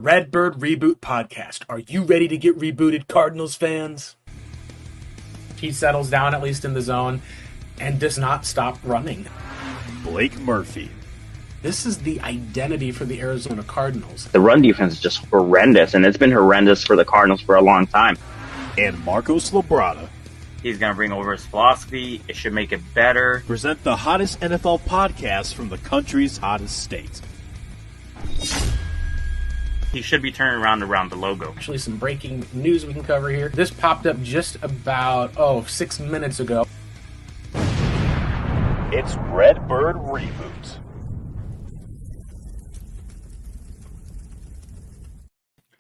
Redbird Reboot Podcast. Are you ready to get rebooted, Cardinals fans? He settles down, at least in the zone, and does not stop running. Blake Murphy. This is the identity for the Arizona Cardinals. The run defense is just horrendous, and it's been horrendous for the Cardinals for a long time. And Marcos Labrada. He's going to bring over his philosophy. It should make it better. Present the hottest NFL podcast from the country's hottest state. He should be turning around the logo. Actually, some breaking news we can cover here. This popped up just about, 6 minutes ago. It's Redbird Reboot.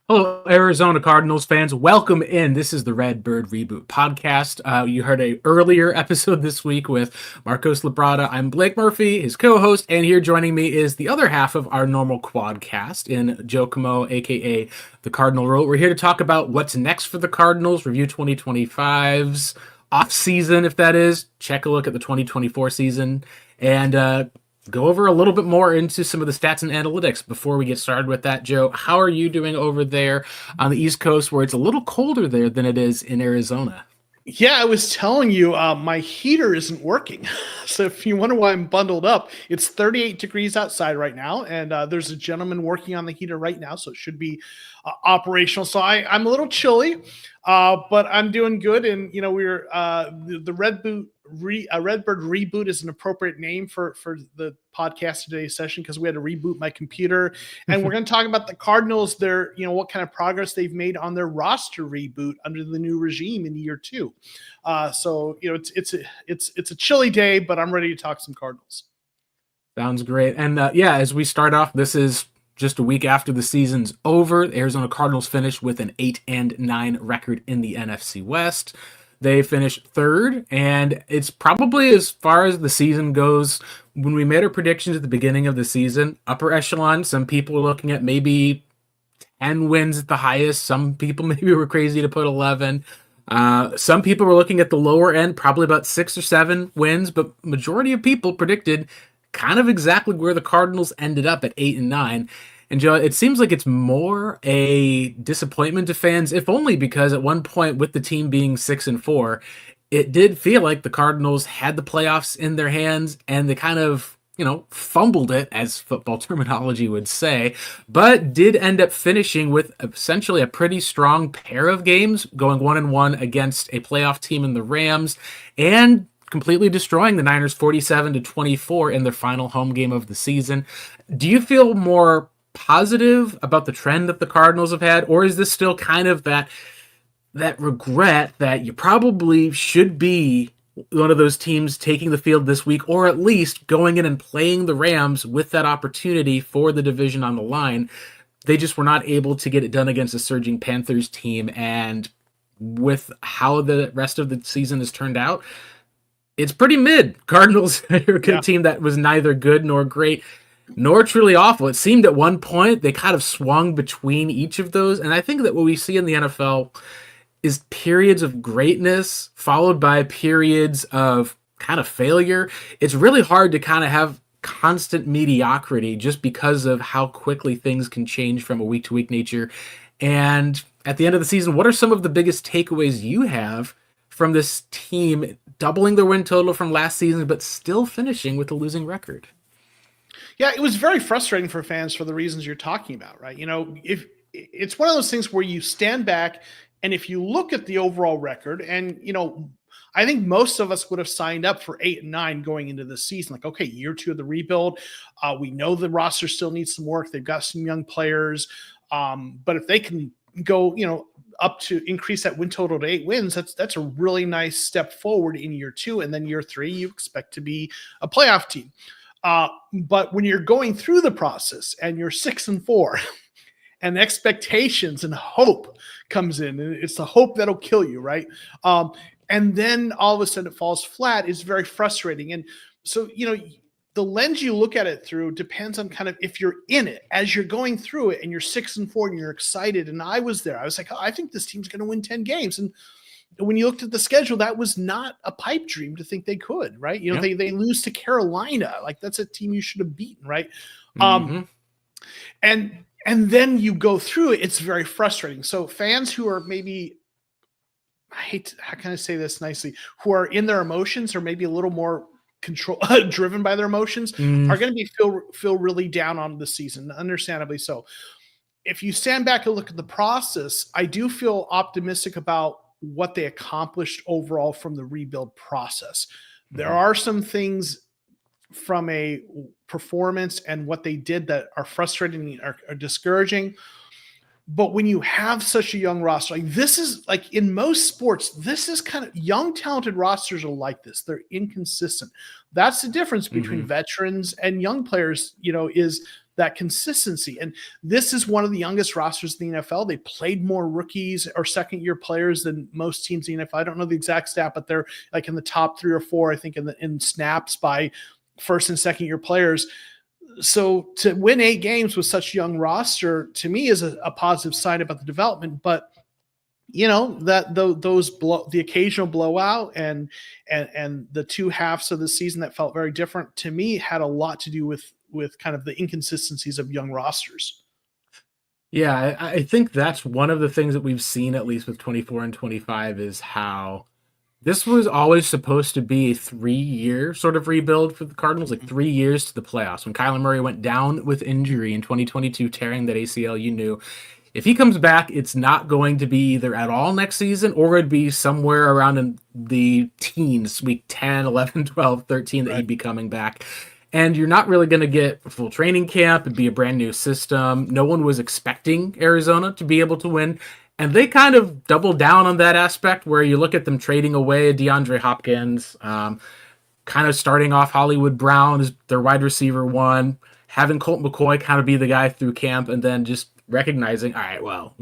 Hello, Arizona Cardinals fans. Welcome in. This is the Redbird Reboot Podcast. You heard an earlier episode this week with Marcos Labrada. I'm Blake Murphy, his co-host, and here joining me is the other half of our normal quadcast in Joe Camo, a.k.a. the Cardinal Rule. We're here to talk about what's next for the Cardinals, review 2025's off-season, if that is. Check a look at the 2024 season, and go over a little bit more into some of the stats and analytics. Before we get started with that, Joe, how are you doing over there on the East Coast where it's a little colder there than it is in Arizona? Yeah, I was telling you, my heater isn't working. So if you wonder why I'm bundled up, it's 38 degrees outside right now, and there's a gentleman working on the heater right now, so it should be operational. So I'm a little chilly, but I'm doing good. And we're the Redbird Reboot is an appropriate name for the podcast today's session because we had to reboot my computer, and we're going to talk about the Cardinals. Their what kind of progress they've made on their roster reboot under the new regime in year two. So it's a chilly day, but I'm ready to talk some Cardinals. Sounds great. And as we start off, this is just a week after the season's over. The Arizona Cardinals finished with an 8-9 record in the NFC West. They finished third, and it's probably, as far as the season goes, when we made our predictions at the beginning of the season, upper echelon. Some people were looking at maybe 10 wins at the highest. Some people maybe were crazy to put 11. Some people were looking at the lower end, probably about 6 or 7 wins, but majority of people predicted kind of exactly where the Cardinals ended up at 8-9. And Joe, it seems like it's more a disappointment to fans, if only because at one point with the team being 6-4, it did feel like the Cardinals had the playoffs in their hands and they kind of, fumbled it, as football terminology would say, but did end up finishing with essentially a pretty strong pair of games, going 1-1 against a playoff team in the Rams and completely destroying the Niners 47-24 in their final home game of the season. Do you feel more positive about the trend that the Cardinals have had, or is this still kind of that regret that you probably should be one of those teams taking the field this week, or at least going in and playing the Rams with that opportunity for the division on the line? They just were not able to get it done against a surging Panthers team, and with how the rest of the season has turned out, it's pretty mid. Cardinals are a team that was neither good nor great nor truly awful. It seemed at one point they kind of swung between each of those. And I think that what we see in the NFL is periods of greatness followed by periods of kind of failure. It's really hard to kind of have constant mediocrity just because of how quickly things can change from a week-to-week nature. And at the end of the season, what are some of the biggest takeaways you have from this team doubling their win total from last season, but still finishing with a losing record? Yeah, it was very frustrating for fans for the reasons you're talking about, right? If it's one of those things where you stand back and if you look at the overall record, and I think most of us would have signed up for 8-9 going into the season. Like, okay, year two of the rebuild. We know the roster still needs some work. They've got some young players, but if they can go, up to increase that win total to 8 wins, that's a really nice step forward in year two, and then year three you expect to be a playoff team. But when you're going through the process and you're 6-4 and expectations and hope comes in, and it's the hope that'll kill you, right? And then all of a sudden it falls flat, is very frustrating. And so, the lens you look at it through depends on kind of if you're in it as you're going through it and you're 6-4 and you're excited. And I was there. I was like, I think this team's going to win 10 games. And when you looked at the schedule, that was not a pipe dream to think they could, right? They lose to Carolina. Like, that's a team you should have beaten, right? And And then you go through it, it's very frustrating. So fans who are maybe, how can I say this nicely, who are in their emotions or maybe a little more control driven by their emotions are going to be feel really down on the season, understandably so. If you stand back and look at the process, I do feel optimistic about what they accomplished overall from the rebuild process. There are some things from a performance and what they did that are frustrating, are discouraging. But when you have such a young roster, like this is like in most sports, this is kind of young, talented rosters are like this. They're inconsistent. That's the difference between veterans and young players, is that consistency. And this is one of the youngest rosters in the NFL. They played more rookies or second-year players than most teams in the NFL. I don't know the exact stat, but they're like in the top 3 or 4, I think, in snaps by first and second-year players. So to win 8 games with such a young roster, to me, is a positive sign about the development. But that the occasional blowout and the 2 halves of the season that felt very different, to me, had a lot to do with kind of the inconsistencies of young rosters. Yeah, I think that's one of the things that we've seen, at least with 24 and 25, is how this was always supposed to be a 3-year sort of rebuild for the Cardinals, like 3 years to the playoffs. When Kyler Murray went down with injury in 2022, tearing that ACL, you knew if he comes back, it's not going to be either at all next season or it'd be somewhere around in the teens, week 10, 11, 12, 13, that he'd be coming back. And you're not really going to get a full training camp. It'd be a brand new system. No one was expecting Arizona to be able to win. And they kind of doubled down on that aspect where you look at them trading away DeAndre Hopkins, kind of starting off Hollywood Brown as their wide receiver 1, having Colt McCoy kind of be the guy through camp, and then just recognizing, all right, well,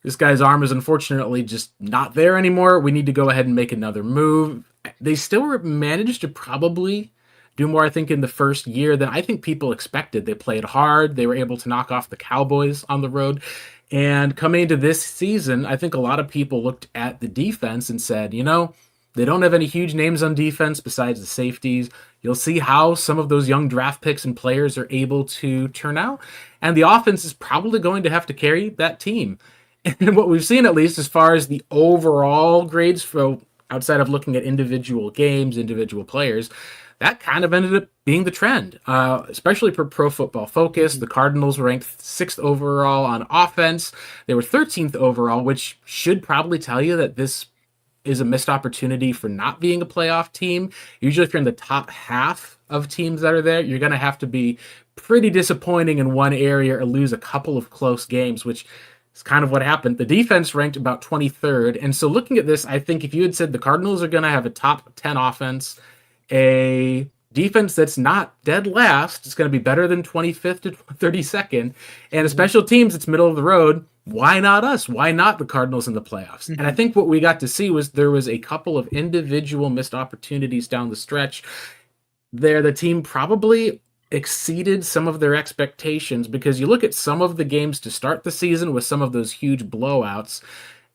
this guy's arm is unfortunately just not there anymore. We need to go ahead and make another move. They still managed to probably do more, I think, in the first year than I think people expected. They played hard. They were able to knock off the Cowboys on the road. And coming into this season, I think a lot of people looked at the defense and said, they don't have any huge names on defense besides the safeties. You'll see how some of those young draft picks and players are able to turn out. And the offense is probably going to have to carry that team. And what we've seen, at least as far as the overall grades, for outside of looking at individual games, individual players, that kind of ended up being the trend, especially for Pro Football Focus. The Cardinals ranked 6th overall on offense. They were 13th overall, which should probably tell you that this is a missed opportunity for not being a playoff team. Usually if you're in the top half of teams that are there, you're going to have to be pretty disappointing in one area or lose a couple of close games, which is kind of what happened. The defense ranked about 23rd. And so looking at this, I think if you had said the Cardinals are going to have a top 10 offense, a defense that's not dead last, it's going to be better than 25th to 32nd, and a special teams that's middle of the road, why not us? Why not the Cardinals in the playoffs? And I think what we got to see was there was a couple of individual missed opportunities down the stretch there. The team probably exceeded some of their expectations, because you look at some of the games to start the season with some of those huge blowouts,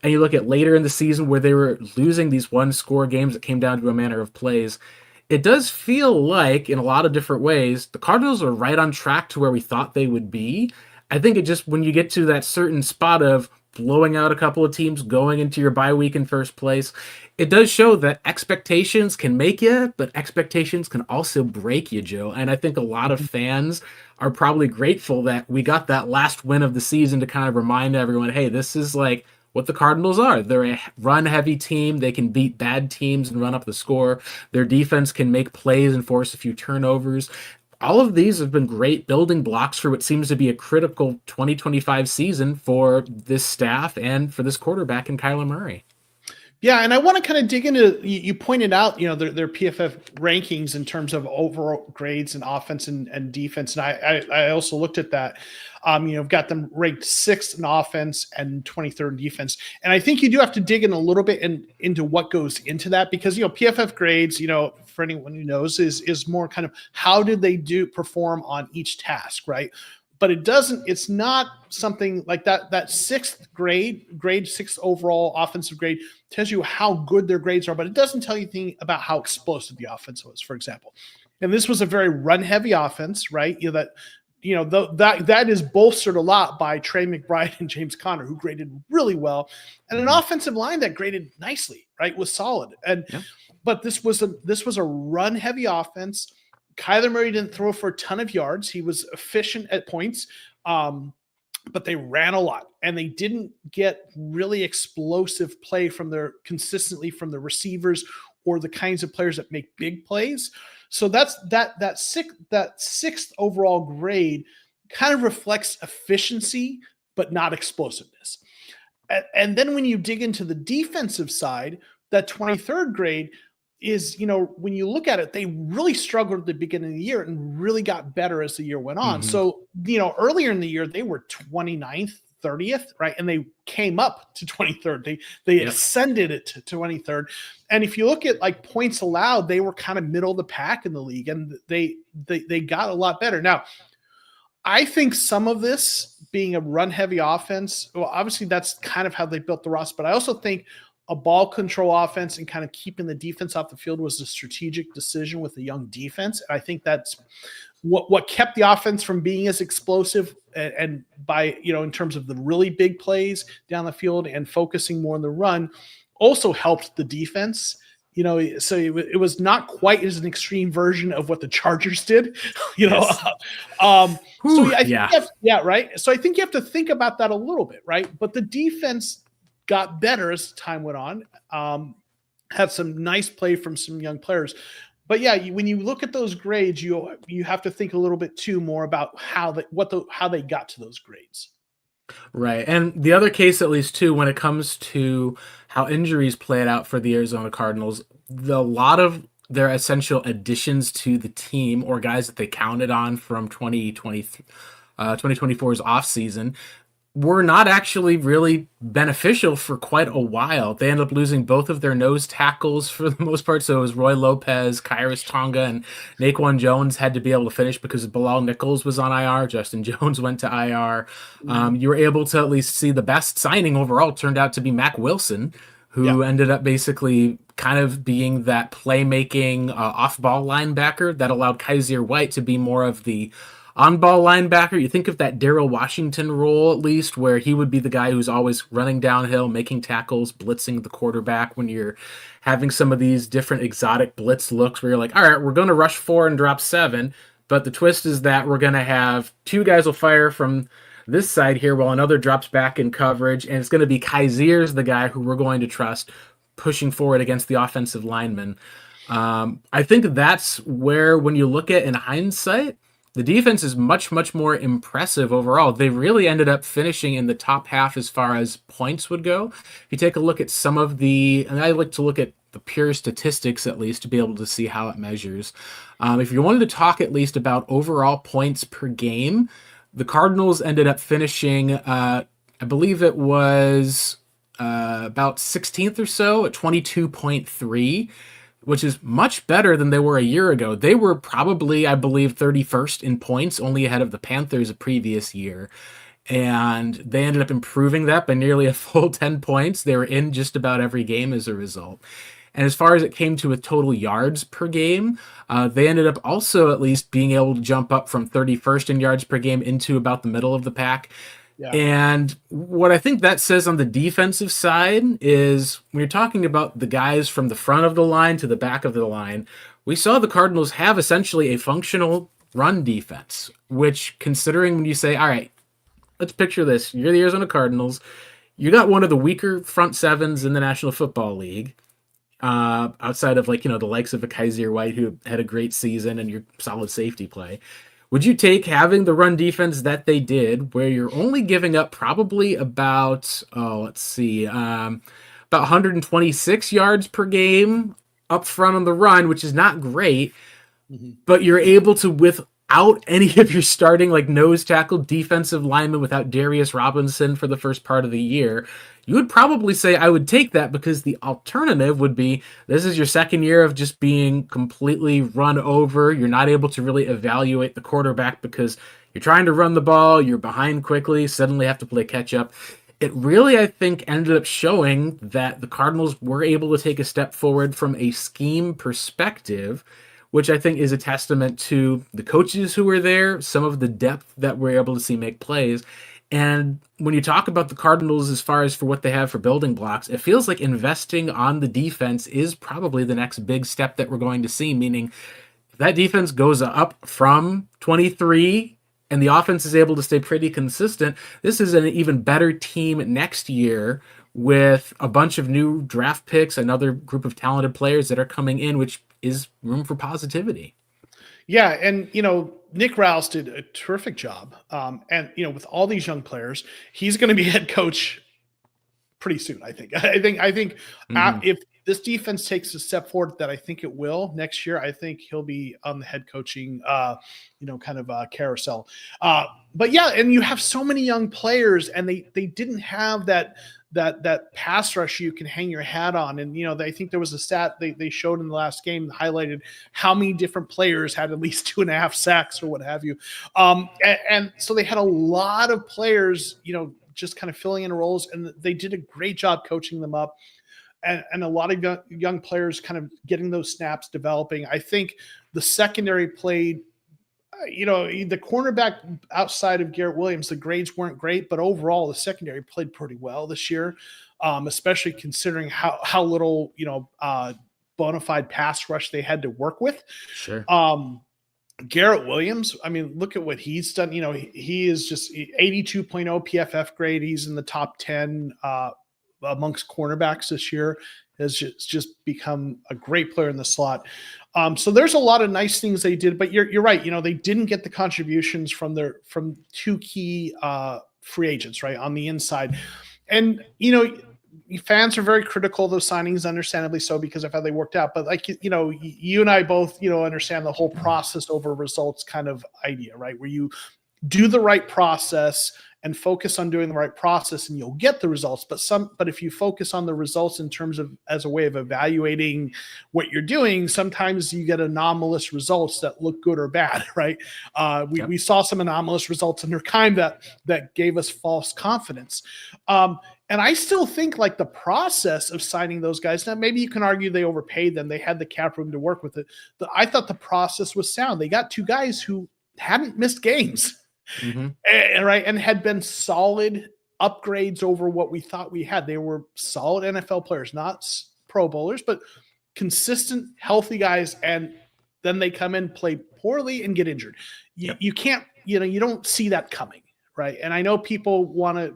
and you look at later in the season where they were losing these one-score games that came down to a manner of plays. It does feel like, in a lot of different ways, the Cardinals are right on track to where we thought they would be. I think it just, when you get to that certain spot of blowing out a couple of teams, going into your bye week in first place, it does show that expectations can make you, but expectations can also break you, Joe. And I think a lot of fans are probably grateful that we got that last win of the season to kind of remind everyone, hey, this is like what the Cardinals are. They're a run-heavy team. They can beat bad teams and run up the score. Their defense can make plays and force a few turnovers. All of these have been great building blocks for what seems to be a critical 2025 season for this staff and for this quarterback in Kyler Murray. Yeah, and I want to kind of dig into, you pointed out, their PFF rankings in terms of overall grades and offense and defense. And I also looked at that. I've got them ranked 6th in offense and 23rd in defense. And I think you do have to dig in a little bit into what goes into that, because, PFF grades, for anyone who knows, is more kind of how did they perform on each task, right? But it's not something like that. That 6th grade 6th overall offensive grade tells you how good their grades are, but it doesn't tell you anything about how explosive the offense was, for example. And this was a very run heavy offense, right? That that is bolstered a lot by Trey McBride and James Conner, who graded really well, and an offensive line that graded nicely, right, was solid. And Yeah. but this was a run heavy offense. Kyler Murray didn't throw for a ton of yards. He was efficient at points, but they ran a lot, and they didn't get really explosive play consistently from the receivers or the kinds of players that make big plays. So that sixth overall grade kind of reflects efficiency, but not explosiveness. And then when you dig into the defensive side, that 23rd grade is, when you look at it, they really struggled at the beginning of the year and really got better as the year went on. So, earlier in the year, they were 29th, 30th, right? And they came up to 23rd. They ascended it to 23rd. And if you look at like points allowed, they were kind of middle of the pack in the league, and they got a lot better. Now, I think some of this being a run heavy offense, well, obviously that's kind of how they built the roster, but I also think a ball control offense and kind of keeping the defense off the field was a strategic decision with a young defense. And I think that's what kept the offense from being as explosive and by, in terms of the really big plays down the field and focusing more on the run, also helped the defense. So it was not quite as an extreme version of what the Chargers did, Yes. Right. So I think you have to think about that a little bit, right? But the defense got better as time went on. Had some nice play from some young players. But yeah, when you look at those grades, you have to think a little bit too more about how they got to those grades. Right. And the other case, at least too, when it comes to how injuries played out for the Arizona Cardinals, a lot of their essential additions to the team, or guys that they counted on from 2024's offseason, were not actually really beneficial for quite a while. They ended up losing both of their nose tackles for the most part. So it was Roy Lopez, Kairos Tonga, and Naquan Jones had to be able to finish because Bilal Nichols was on IR. Justin Jones went to IR. You were able to at least see the best signing overall turned out to be Mac Wilson, who ended up basically kind of being that playmaking off-ball linebacker that allowed Kaiser White to be more of the on-ball linebacker. You think of that Darrell Washington role, at least, where he would be the guy who's always running downhill, making tackles, blitzing the quarterback when you're having some of these different exotic blitz looks where you're like, all right, we're going to rush 4 and drop 7, but the twist is that we're going to have 2 guys will fire from this side here while another drops back in coverage, and it's going to be Kaiser's the guy who we're going to trust pushing forward against the offensive lineman. I think that's where, when you look at in hindsight, the defense is much, much more impressive overall. They really ended up finishing in the top half as far as points would go. If you take a look at some of and I like to look at the pure statistics at least to be able to see how it measures. If you wanted to talk at least about overall points per game, the Cardinals ended up finishing, I believe it was about 16th or so at 22.3. which is much better than they were a year ago. They were probably, I believe, 31st in points, only ahead of the Panthers a previous year. And they ended up improving that by nearly a full 10 points. They were in just about every game as a result. And as far as it came to a total yards per game, they ended up also at least being able to jump up from 31st in yards per game into about the middle of the pack. Yeah. And what I think that says on the defensive side is when you're talking about the guys from the front of the line to the back of the line, we saw the Cardinals have essentially a functional run defense, which, considering when you say, all right, let's picture this. You're the Arizona Cardinals. You got one of the weaker front sevens in the National Football League, outside of the likes of a Kaiser White, who had a great season, and your solid safety play. Would you take having the run defense that they did, where you're only giving up probably about, about 126 yards per game up front on the run, which is not great, but you're able to, without any of your starting nose tackle, defensive lineman, without Darius Robinson for the first part of the year, you would probably say I would take that, because the alternative would be this is your second year of just being completely run over. You're not able to really evaluate the quarterback because you're trying to run the ball, you're behind quickly, suddenly have to play catch up. It really, I think, ended up showing that the Cardinals were able to take a step forward from a scheme perspective, which I think is a testament to the coaches who were there, some of the depth that we're able to see make plays. And when you talk about the Cardinals as far as for what they have for building blocks, it feels like investing on the defense is probably the next big step that we're going to see, meaning if that defense goes up from 23 and the offense is able to stay pretty consistent, this is an even better team next year with a bunch of new draft picks, another group of talented players that are coming in, which is room for positivity. Yeah, and Nick Rouse did a terrific job, and with all these young players, he's going to be head coach pretty soon. I think. If this defense takes a step forward, that I think it will next year, I think he'll be on the head coaching, carousel. But yeah, and you have so many young players, and they didn't have that pass rush you can hang your hat on. And I think there was a stat they showed in the last game that highlighted how many different players had at least 2.5 sacks or what have you. And so they had a lot of players, just kind of filling in roles, and they did a great job coaching them up. And a lot of young players kind of getting those snaps, developing. I think the secondary played, the cornerback outside of Garrett Williams, the grades weren't great, but overall the secondary played pretty well this year, especially considering how little, bona fide pass rush they had to work with. Sure. Garrett Williams, I mean, look at what he's done. He is just 82.0 PFF grade. He's in the top 10 amongst cornerbacks this year. Has just become a great player in the slot. So there's a lot of nice things they did, but you're right. They didn't get the contributions from two key free agents, right, on the inside. And, fans are very critical of those signings, understandably so, because of how they worked out. But you and I both, understand the whole process over results kind of idea, right? Where you do the right process and focus on doing the right process, and you'll get the results. But if you focus on the results in terms of as a way of evaluating what you're doing, sometimes you get anomalous results that look good or bad, right? We saw some anomalous results under Keim that gave us false confidence. And I still think like the process of signing those guys, now maybe you can argue they overpaid them. They had the cap room to work with it. But I thought the process was sound. They got two guys who hadn't missed games. Right, and had been solid upgrades over what we thought we had. They were solid NFL players, not Pro Bowlers, but consistent, healthy guys. And then they come in, play poorly, and get injured. You can't, you don't see that coming, right? And I know people want to,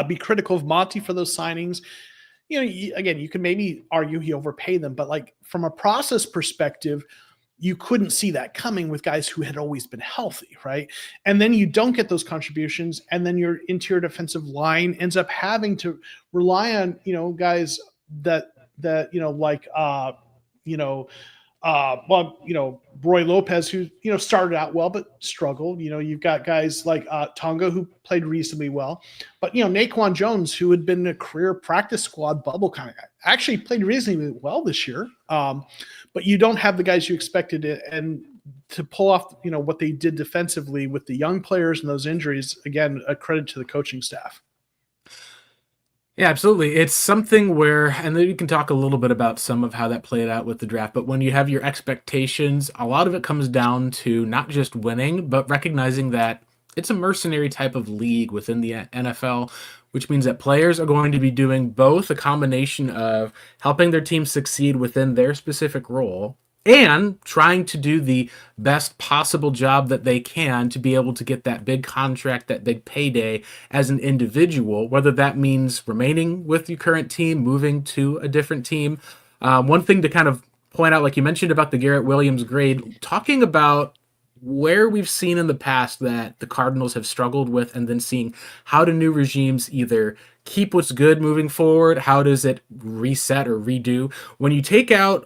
be critical of Monty for those signings. Again, you can maybe argue he overpaid them, but like from a process perspective, you couldn't see that coming with guys who had always been healthy, right? And then you don't get those contributions, and then your interior defensive line ends up having to rely on, guys that Roy Lopez, who, started out well, but struggled. You've got guys like Tonga, who played reasonably well, but, Naquan Jones, who had been a career practice squad bubble kind of guy, actually played reasonably well this year. But you don't have the guys you expected and to pull off, what they did defensively with the young players and those injuries. Again, a credit to the coaching staff. Yeah, absolutely. It's something where, and then you can talk a little bit about some of how that played out with the draft, but when you have your expectations, a lot of it comes down to not just winning, but recognizing that it's a mercenary type of league within the NFL, which means that players are going to be doing both a combination of helping their team succeed within their specific role and trying to do the best possible job that they can to be able to get that big contract, that big payday as an individual, whether that means remaining with your current team, moving to a different team. One thing to kind of point out, like you mentioned about the Garrett Williams grade, talking about where we've seen in the past that the Cardinals have struggled with, and then seeing how do new regimes either keep what's good moving forward, how does it reset or redo? When you take out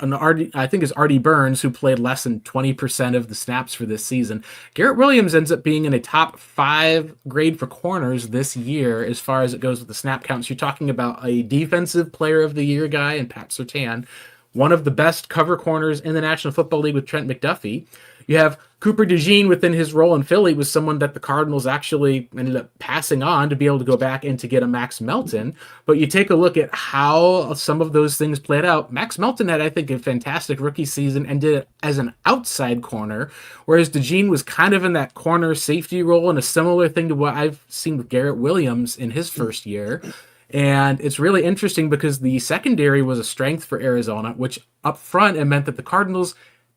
I think it's Artie Burns, who played less than 20% of the snaps for this season, Garrett Williams ends up being in a top 5 grade for corners this year as far as it goes with the snap counts. You're talking about a defensive player of the year guy in Pat Surtain, one of the best cover corners in the National Football League with Trent McDuffie. You have Cooper DeJean within his role in Philly was someone that the Cardinals actually ended up passing on to be able to go back and to get a Max Melton. But you take a look at how some of those things played out. Max Melton had, I think, a fantastic rookie season and did it as an outside corner, whereas DeJean was kind of in that corner safety role, and a similar thing to what I've seen with Garrett Williams in his first year. And it's really interesting because the secondary was a strength for Arizona, which up front it meant that the Cardinals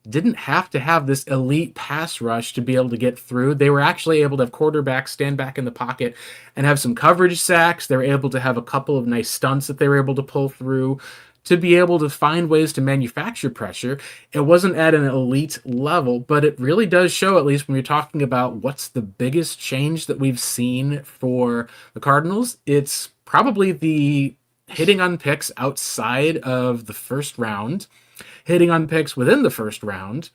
didn't have to have this elite pass rush to be able to get through. They were actually able to have quarterbacks stand back in the pocket and have some coverage sacks. They were able to have a couple of nice stunts that they were able to pull through to be able to find ways to manufacture pressure. It wasn't at an elite level, but it really does show, at least when you're talking about what's the biggest change that we've seen for the Cardinals, it's probably the hitting on picks outside of the first round, hitting on picks within the first round,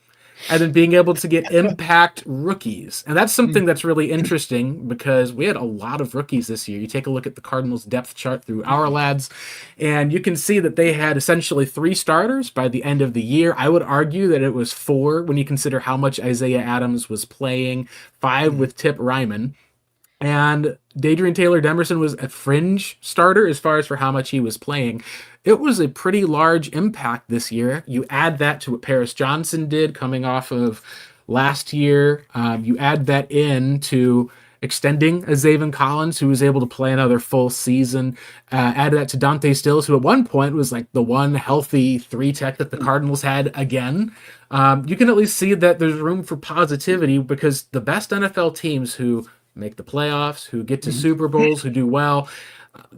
and then being able to get impact rookies. And that's something that's really interesting because we had a lot of rookies this year. You take a look at the Cardinals depth chart through Our Lads, and you can see that they had essentially 3 starters by the end of the year. I would argue that it was 4 when you consider how much Isaiah Adams was playing, 5 with Tip Ryman. And Dadrian Taylor Demerson was a fringe starter as far as for how much he was playing. It was a pretty large impact this year. You add that to what Paris Johnson did coming off of last year. You add that in to extending a Zaven Collins, who was able to play another full season. Add that to Dante Stills, who at one point was like the one healthy 3-tech that the Cardinals had again. You can at least see that there's room for positivity because the best NFL teams who make the playoffs, who get to Super Bowls, who do well,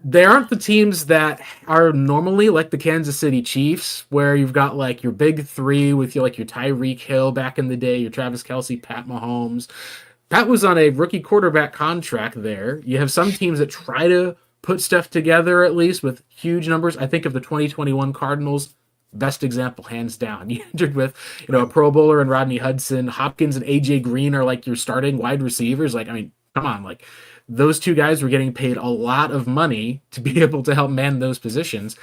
they aren't the teams that are normally like the Kansas City Chiefs, where you've got like your big 3 with your Tyreek Hill back in the day, your Travis Kelce, Pat Mahomes. Pat was on a rookie quarterback contract there. You have some teams that try to put stuff together at least with huge numbers. I think of the 2021 Cardinals, best example, hands down. You entered with, a Pro Bowler and Rodney Hudson. Hopkins and AJ Green are like your starting wide receivers. Like, I mean, come on, like those 2 guys were getting paid a lot of money to be able to help man those positions.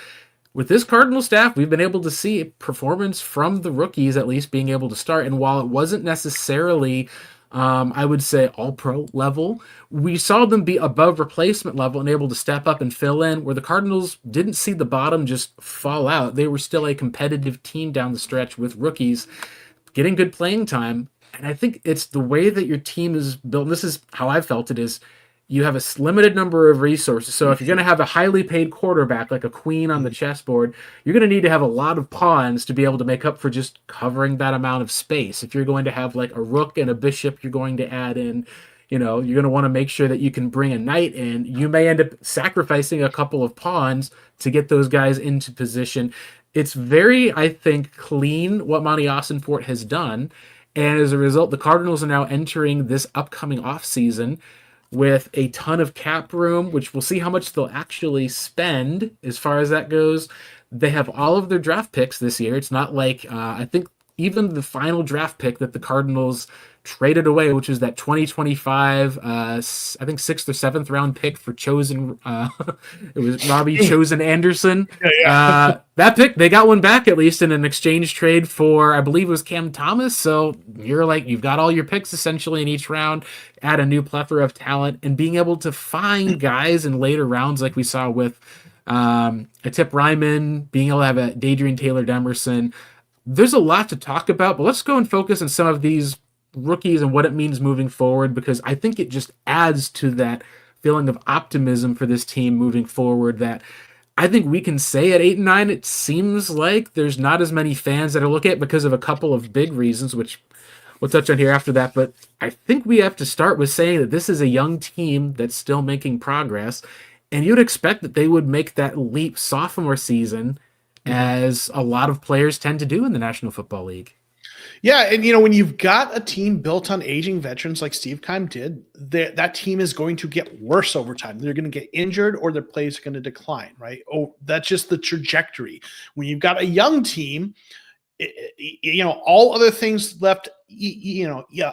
With this Cardinal staff, we've been able to see performance from the rookies at least being able to start. And while it wasn't necessarily, I would say, all-pro level, we saw them be above replacement level and able to step up and fill in, where the Cardinals didn't see the bottom just fall out. They were still a competitive team down the stretch with rookies getting good playing time. And I think it's the way that your team is built. And this is how I felt it is. You have a limited number of resources. So if you're going to have a highly paid quarterback, like a queen on the chessboard, you're going to need to have a lot of pawns to be able to make up for just covering that amount of space. If you're going to have like a rook and a bishop, you're going to add in, you're going to want to make sure that you can bring a knight in. You may end up sacrificing a couple of pawns to get those guys into position. It's very, I think, clean what Monty Austinfort has done. And as a result, the Cardinals are now entering this upcoming offseason with a ton of cap room, which we'll see how much they'll actually spend as far as that goes. They have all of their draft picks this year. It's not like, I think even the final draft pick that the Cardinals traded away, which was that 2025, I think 6th or 7th round pick for Chosen. It was Robbie Chosen Anderson. That pick, they got one back at least in an exchange trade for, I believe it was Cam Thomas. So you've got all your picks essentially in each round, add a new plethora of talent, and being able to find guys in later rounds like we saw with a Tip Ryman, being able to have a Dadrian Taylor Demerson. There's a lot to talk about, but let's go and focus on some of these rookies and what it means moving forward, because I think it just adds to that feeling of optimism for this team moving forward that I think we can say at 8-9, it seems like there's not as many fans that are looking at because of a couple of big reasons, which we'll touch on here after that. But I think we have to start with saying that this is a young team that's still making progress, and you'd expect that they would make that leap sophomore season, as a lot of players tend to do in the National Football League. Yeah, and when you've got a team built on aging veterans like Steve Keim did, that team is going to get worse over time. They're going to get injured or their plays are going to decline, right? Oh, that's just the trajectory. When you've got a young team, all other things left,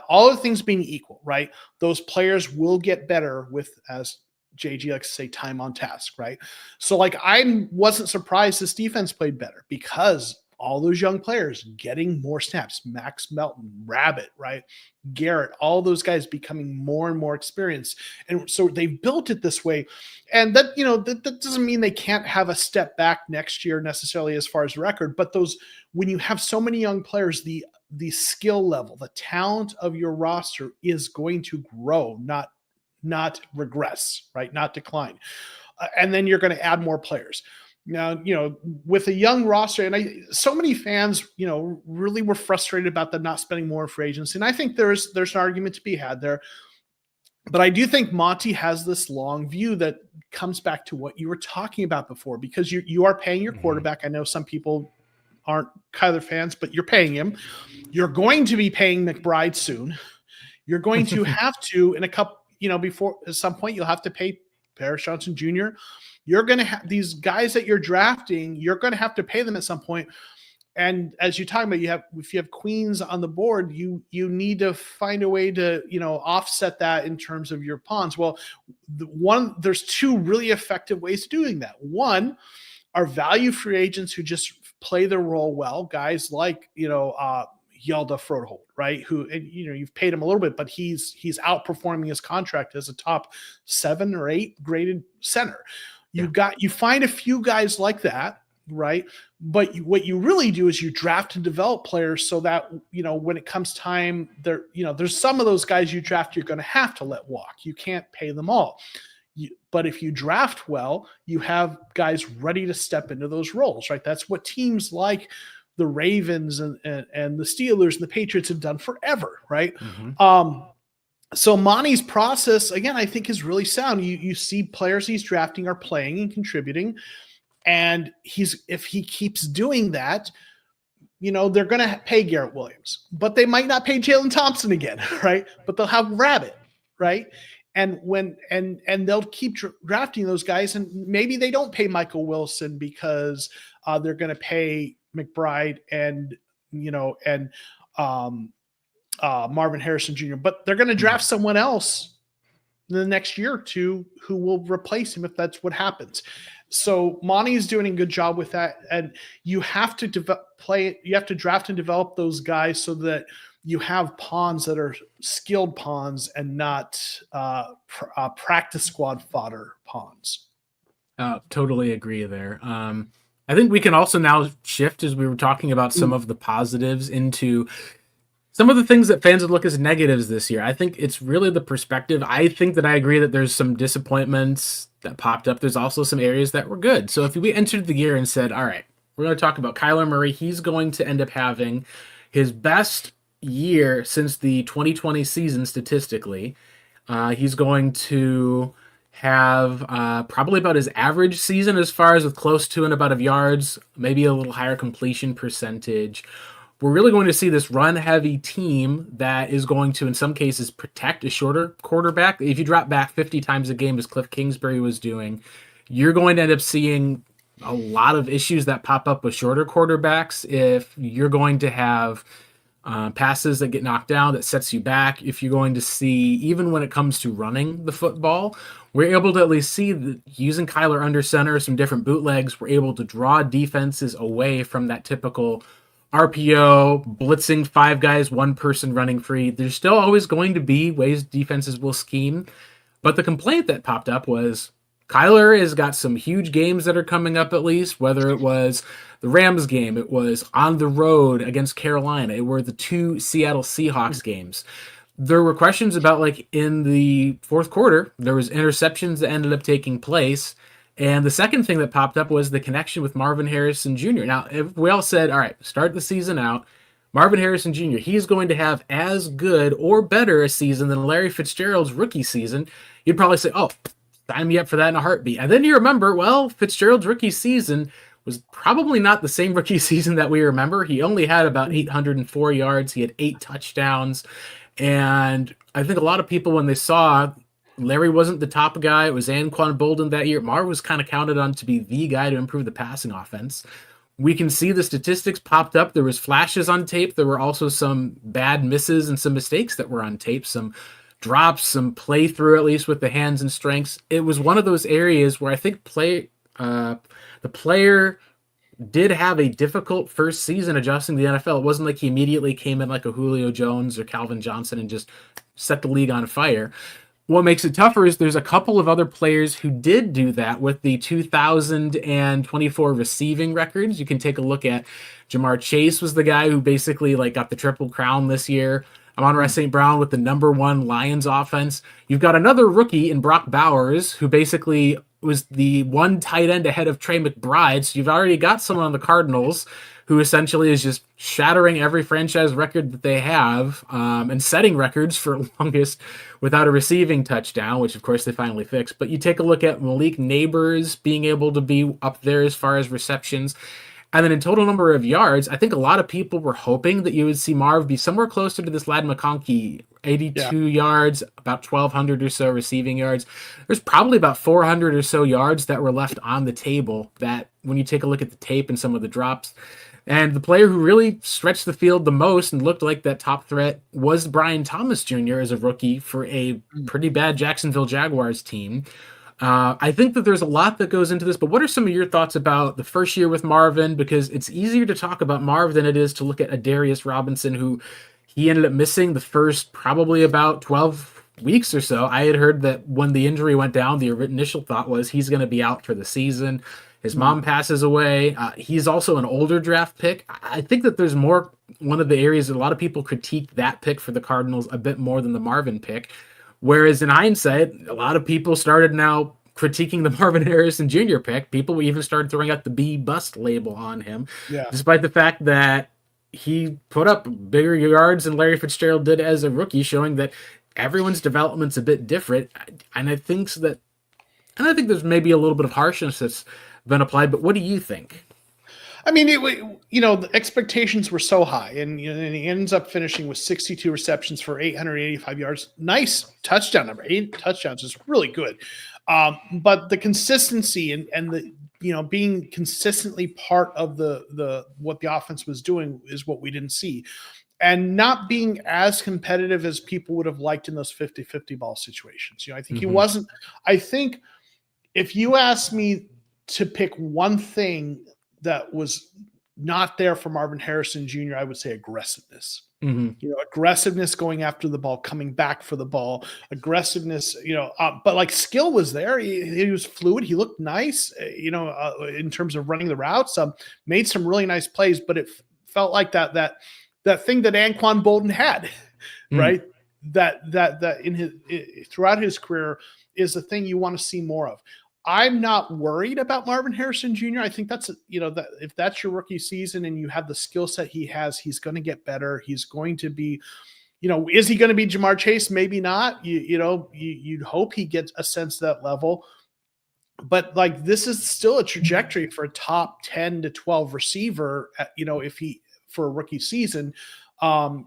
all other things being equal, right? Those players will get better with, as JG likes to say, time on task, right? So like I wasn't surprised this defense played better because all those young players getting more snaps, Max Melton, Rabbit, right? Garrett, all those guys becoming more and more experienced. And so they built it this way. And that, that doesn't mean they can't have a step back next year necessarily as far as record, but when you have so many young players, the skill level, the talent of your roster is going to grow, not regress, right? Not decline. And then you're going to add more players. Now, with a young roster, and so many fans, really were frustrated about them not spending more for agency. And I think there's an argument to be had there. But I do think Monty has this long view that comes back to what you were talking about before, because you are paying your quarterback. I know some people aren't Kyler fans, but you're paying him. You're going to be paying McBride soon. You're going to have to, in a couple, before at some point, you'll have to pay Paris Johnson Jr. You're going to have these guys that you're drafting, you're going to have to pay them at some point. And as you're talking about, if you have queens on the board, you need to find a way to, offset that in terms of your pawns. Well, there's two really effective ways of doing that. One are value free agents who just play their role well, guys like, Yelda Froholt, right? Who, and, you've paid him a little bit, but he's outperforming his contract as a top 7 or 8 graded center. You find a few guys like that, right? But what you really do is you draft and develop players so that, when it comes time, there's some of those guys you draft, you're going to have to let walk. You can't pay them all. But if you draft well, you have guys ready to step into those roles, right? That's what teams like the Ravens and the Steelers and the Patriots have done forever, right? Mm-hmm. So Monty's process, again, I think is really sound. You see players he's drafting are playing and contributing, and if he keeps doing that, they're going to pay Garrett Williams, but they might not pay Jalen Thompson again, right? But they'll have Rabbit, right? And they'll keep drafting those guys, and maybe they don't pay Michael Wilson because they're going to pay McBride and Marvin Harrison Jr., but they're going to draft someone else in the next year or two who will replace him if that's what happens. So Monty is doing a good job with that, and you have to you have to draft and develop those guys so that you have pawns that are skilled pawns and not practice squad fodder pawns. Totally agree there. I think we can also now shift, as we were talking about some of the positives, into some of the things that fans would look as negatives this year. I think it's really the perspective. I think that I agree that there's some disappointments that popped up. There's also some areas that were good. So if we entered the year and said, all right, we're going to talk about Kyler Murray, he's going to end up having his best year since the 2020 season statistically. He's going to have probably about his average season as far as with close to and about of yards, maybe a little higher completion percentage. We're really going to see this run-heavy team that is going to, in some cases, protect a shorter quarterback. If you drop back 50 times a game, as Cliff Kingsbury was doing, you're going to end up seeing a lot of issues that pop up with shorter quarterbacks. If you're going to have passes that get knocked down, that sets you back. If you're going to see, even when it comes to running the football, we're able to at least see that using Kyler under center, some different bootlegs, we're able to draw defenses away from that typical RPO, blitzing 5 guys, 1 person running free. There's still always going to be ways defenses will scheme. But the complaint that popped up was Kyler has got some huge games that are coming up, at least, whether it was the Rams game, it was on the road against Carolina, it were the 2 Seattle Seahawks games. There were questions about, like, in the fourth quarter, there was interceptions that ended up taking place. And the second thing that popped up was the connection with Marvin Harrison Jr. Now, if we all said, all right, start the season out, Marvin Harrison Jr., he's going to have as good or better a season than Larry Fitzgerald's rookie season, you'd probably say, oh, sign me up for that in a heartbeat. And then you remember, well, Fitzgerald's rookie season was probably not the same rookie season that we remember. He only had about 804 yards. He had 8 touchdowns. And I think a lot of people, when they saw Larry wasn't the top guy, it was Anquan Bolden that year, Marv was kind of counted on to be the guy to improve the passing offense. We can see the statistics popped up. There was flashes on tape. There were also some bad misses and some mistakes that were on tape, some drops, some playthrough, at least with the hands and strengths. It was one of those areas where I think the player did have a difficult first season adjusting to the NFL. It wasn't like he immediately came in like a Julio Jones or Calvin Johnson and just set the league on fire. What makes it tougher is there's a couple of other players who did do that with the 2024 receiving records. You can take a look at Jamar Chase was the guy who basically like got the triple crown this year. Amon-Ra St. Brown with the #1 Lions offense. You've got another rookie in Brock Bowers who basically was the one tight end ahead of Trey McBride. So you've already got someone on the Cardinals who essentially is just shattering every franchise record that they have and setting records for longest without a receiving touchdown, which of course they finally fixed. But you take a look at Malik Neighbors being able to be up there as far as receptions. And then in total number of yards, I think a lot of people were hoping that you would see Marv be somewhere closer to this Ladd McConkey, 82 yards, about 1,200 or so receiving yards. There's probably about 400 or so yards that were left on the table that when you take a look at the tape and some of the drops. And the player who really stretched the field the most and looked like that top threat was Brian Thomas Jr. as a rookie for a pretty bad Jacksonville Jaguars team. I think that there's a lot that goes into this, but what are some of your thoughts about the first year with Marvin? Because it's easier to talk about Marv than it is to look at Adarius Robinson, who he ended up missing the first probably about 12 weeks or so. I had heard that when the injury went down, the initial thought was he's going to be out for the season. His mom passes away. He's also an older draft pick. I think that there's more, one of the areas that a lot of people critique that pick for the Cardinals a bit more than the Marvin pick. Whereas in hindsight, a lot of people started now critiquing the Marvin Harrison Jr. pick. People even started throwing out the B bust label on him, despite the fact that he put up bigger yards than Larry Fitzgerald did as a rookie, showing that everyone's development's a bit different. And I think there's maybe a little bit of harshness that's been applied. But what do you think? I mean, the expectations were so high, and he ends up finishing with 62 receptions for 885 yards. Nice touchdown number. 8 touchdowns is really good. But the consistency and the being consistently part of the what the offense was doing is what we didn't see, and not being as competitive as people would have liked in those 50-50 ball situations. I think he wasn't. I think if you ask me to pick one thing that was not there for Marvin Harrison Jr., I would say aggressiveness. Aggressiveness going after the ball, coming back for the ball, aggressiveness, but like skill was there. He was fluid. He looked nice, in terms of running the routes, made some really nice plays, but it felt like that thing that Anquan Bolden had, right? That in his throughout his career is the thing you want to see more of. I'm not worried about Marvin Harrison Jr. I think that's, that if that's your rookie season and you have the skill set he has, he's going to get better. He's going to be, is he going to be Jamar Chase? Maybe not. You'd hope he gets a sense of that level. But like, this is still a trajectory for a top 10 to 12 receiver, for a rookie season,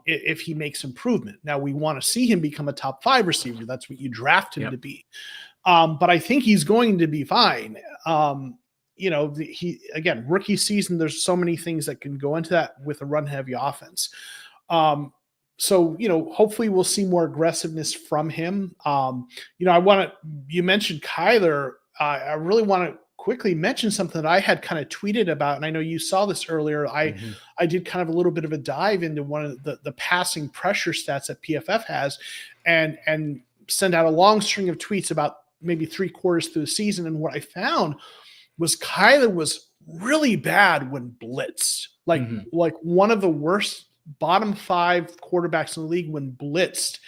if he makes improvement. Now we want to see him become a top 5 receiver. That's what you draft him to be. But I think he's going to be fine. Rookie season, there's so many things that can go into that with a run heavy offense. Hopefully we'll see more aggressiveness from him. You mentioned Kyler. I really want to quickly mention something that I had kind of tweeted about, and I know you saw this earlier. I did kind of a little bit of a dive into one of the passing pressure stats that PFF has, and send out a long string of tweets about maybe 3/4 through the season. And what I found was Kyler was really bad when blitzed, like one of the worst bottom 5 quarterbacks in the league when blitzed.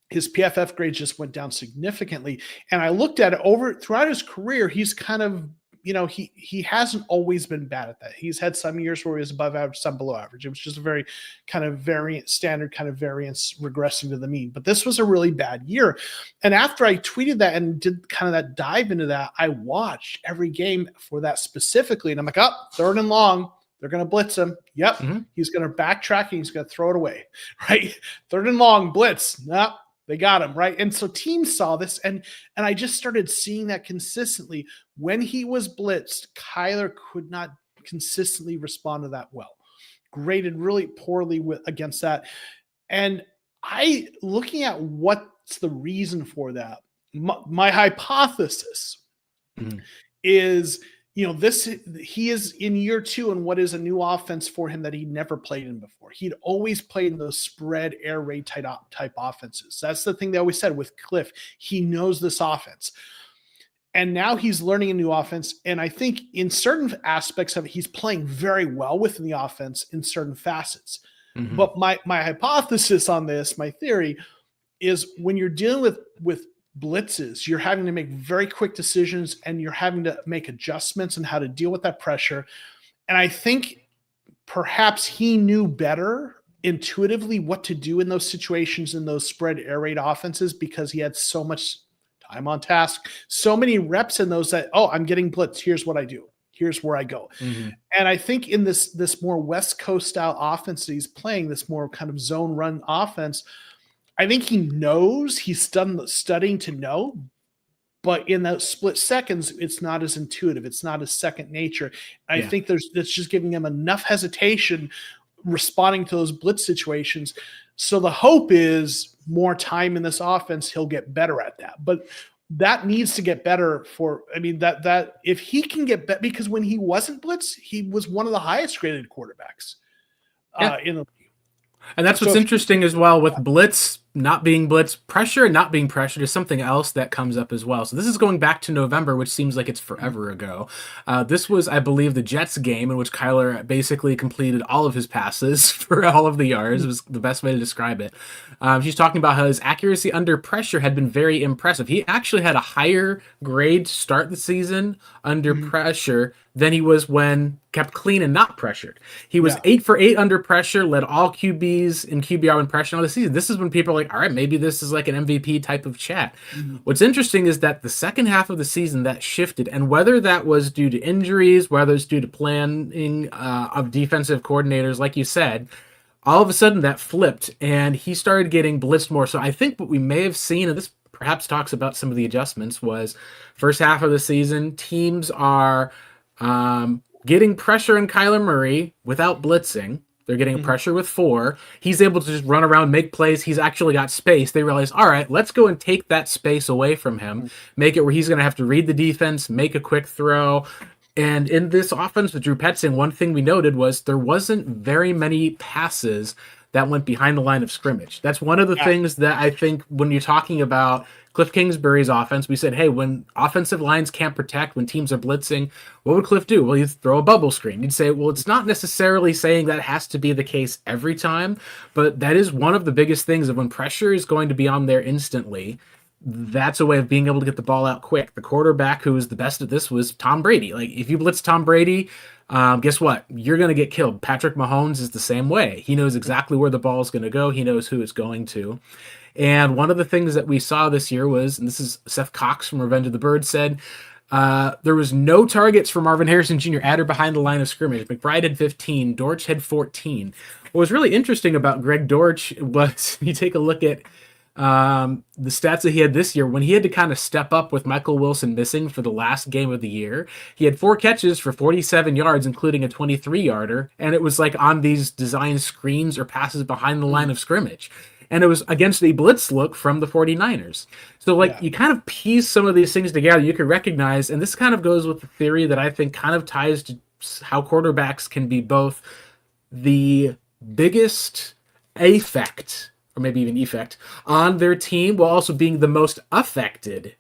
His PFF grades just went down significantly. And I looked at it throughout his career. He's kind of, he hasn't always been bad at that. He's had some years where he was above average, some below average. It was just a very kind of standard kind of variance regressing to the mean. But this was a really bad year. And after I tweeted that and did kind of that dive into that, I watched every game for that specifically. And I'm like, 3rd and long. They're going to blitz him. Yep. He's going to backtrack and he's going to throw it away. Right. 3rd and long, blitz. Nope. They got him, right? And so teams saw this, and I just started seeing that consistently. When he was blitzed, Kyler could not consistently respond to that well. Graded really poorly against that. And looking at what's the reason for that, my hypothesis is he is in year 2 and what is a new offense for him that he never played in before. He'd always played in those spread air raid type offenses. That's the thing they always said with Cliff. He knows this offense. And now he's learning a new offense. And I think in certain aspects of it, he's playing very well within the offense in certain facets. Mm-hmm. But my hypothesis on this, my theory, is when you're dealing with blitzes, you're having to make very quick decisions and you're having to make adjustments on how to deal with that pressure. And I think perhaps he knew better intuitively what to do in those situations, in those spread air raid offenses, because he had so much time on task, so many reps in those that, I'm getting blitzed. Here's what I do. Here's where I go. Mm-hmm. And I think in this more West Coast style offense that he's playing, this more kind of zone run offense, I think he knows, he's studying to know, but in those split seconds, it's not as intuitive. It's not as second nature. I think that's just giving him enough hesitation responding to those blitz situations. So the hope is more time in this offense, he'll get better at that. But that needs to get better that if he can get better, because when he wasn't blitz, he was one of the highest graded quarterbacks in the league. And that's what's interesting as well with blitz, not being blitz, pressure and not being pressured is something else that comes up as well. So this is going back to November, which seems like it's forever ago. This was, I believe, the Jets game in which Kyler basically completed all of his passes for all of the yards. It was the best way to describe it. She's talking about how his accuracy under pressure had been very impressive. He actually had a higher grade to start the season under pressure than he was when kept clean and not pressured. He was 8 for 8 under pressure, led all QBs in QBR when pressure on the season. This is when people are like, all right, maybe this is like an MVP type of chat. What's interesting is that the second half of the season that shifted, and whether that was due to injuries, whether it's due to planning of defensive coordinators, like you said, all of a sudden that flipped and he started getting blitzed more. So I think what we may have seen, and this perhaps talks about some of the adjustments, was first half of the season, teams are getting pressure on Kyler Murray without blitzing. They're getting pressure with 4. He's able to just run around, make plays. He's actually got space. They realize, all right, let's go and take that space away from him, make it where he's going to have to read the defense, make a quick throw. And in this offense with Drew Petzing, one thing we noted was there wasn't very many passes that went behind the line of scrimmage. That's one of the things that I think when you're talking about Cliff Kingsbury's offense, we said, hey, when offensive lines can't protect, when teams are blitzing, what would Cliff do? Well, he'd throw a bubble screen. You'd say, well, it's not necessarily saying that has to be the case every time, but that is one of the biggest things of when pressure is going to be on there instantly. That's a way of being able to get the ball out quick. The quarterback who was the best at this was Tom Brady. Like, if you blitz Tom Brady, guess what? You're going to get killed. Patrick Mahomes is the same way. He knows exactly where the ball is going to go. He knows who it's going to. And one of the things that we saw this year was, and this is Seth Cox from Revenge of the Bird said, there was no targets for Marvin Harrison Jr. at or behind the line of scrimmage. McBride had 15. Dortch had 14. What was really interesting about Greg Dortch was, you take a look at the stats that he had this year, when he had to kind of step up with Michael Wilson missing for the last game of the year, he had 4 catches for 47 yards, including a 23-yarder, and it was like on these design screens or passes behind the line of scrimmage. And it was against a blitz look from the 49ers. So, you kind of piece some of these things together, you can recognize, and this kind of goes with the theory that I think kind of ties to how quarterbacks can be both the biggest effect, or maybe even effect, on their team, while also being the most affected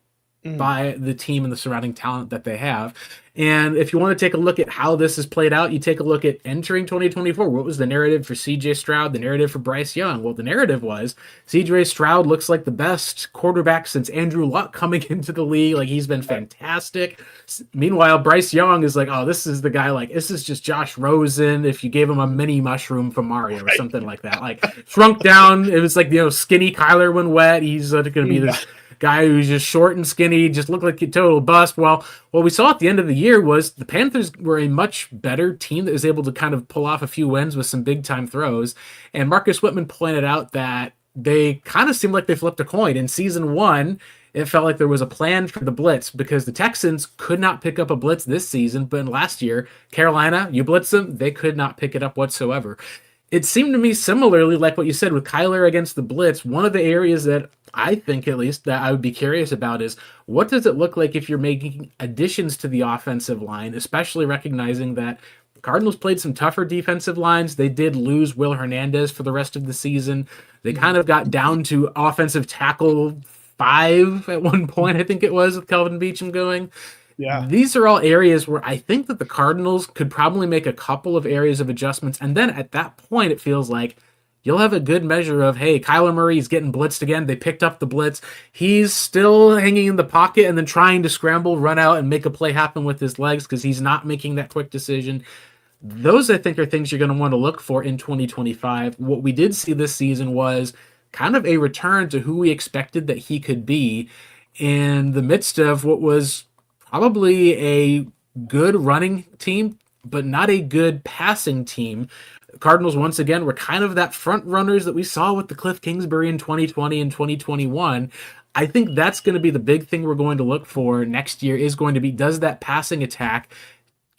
by the team and the surrounding talent that they have. And if you want to take a look at how this has played out, you take a look at entering 2024. What was the narrative for CJ Stroud, the narrative for Bryce Young? Well, the narrative was CJ Stroud looks like the best quarterback since Andrew Luck coming into the league. Like, he's been fantastic. Meanwhile, Bryce Young is like, oh, this is the guy, like, this is just Josh Rosen if you gave him a mini mushroom from Mario or something like that. Like, shrunk down. It was like, skinny Kyler when wet. He's going to be this guy who's just short and skinny, just looked like a total bust. Well, what we saw at the end of the year was the Panthers were a much better team that was able to kind of pull off a few wins with some big-time throws. And Marcus Whitman pointed out that they kind of seemed like they flipped a coin. In season 1, it felt like there was a plan for the blitz because the Texans could not pick up a blitz this season, but last year, Carolina, you blitz them, they could not pick it up whatsoever. it seemed to me similarly like what you said with Kyler against the blitz. One of the areas that I think, at least, that I would be curious about is what does it look like if you're making additions to the offensive line, especially recognizing that the Cardinals played some tougher defensive lines. They did lose Will Hernandez for the rest of the season. They kind of got down to offensive tackle 5 at one point, I think it was, with Kelvin Beachum going. Yeah. These are all areas where I think that the Cardinals could probably make a couple of areas of adjustments. And then at that point, it feels like you'll have a good measure of, hey, Kyler Murray's getting blitzed again. They picked up the blitz. He's still hanging in the pocket and then trying to scramble, run out, and make a play happen with his legs because he's not making that quick decision. Those, I think, are things you're going to want to look for in 2025. What we did see this season was kind of a return to who we expected that he could be in the midst of what was probably a good running team, but not a good passing team. Cardinals, once again, were kind of that front runners that we saw with the Cliff Kingsbury in 2020 and 2021. I think that's going to be the big thing we're going to look for next year is going to be, does that passing attack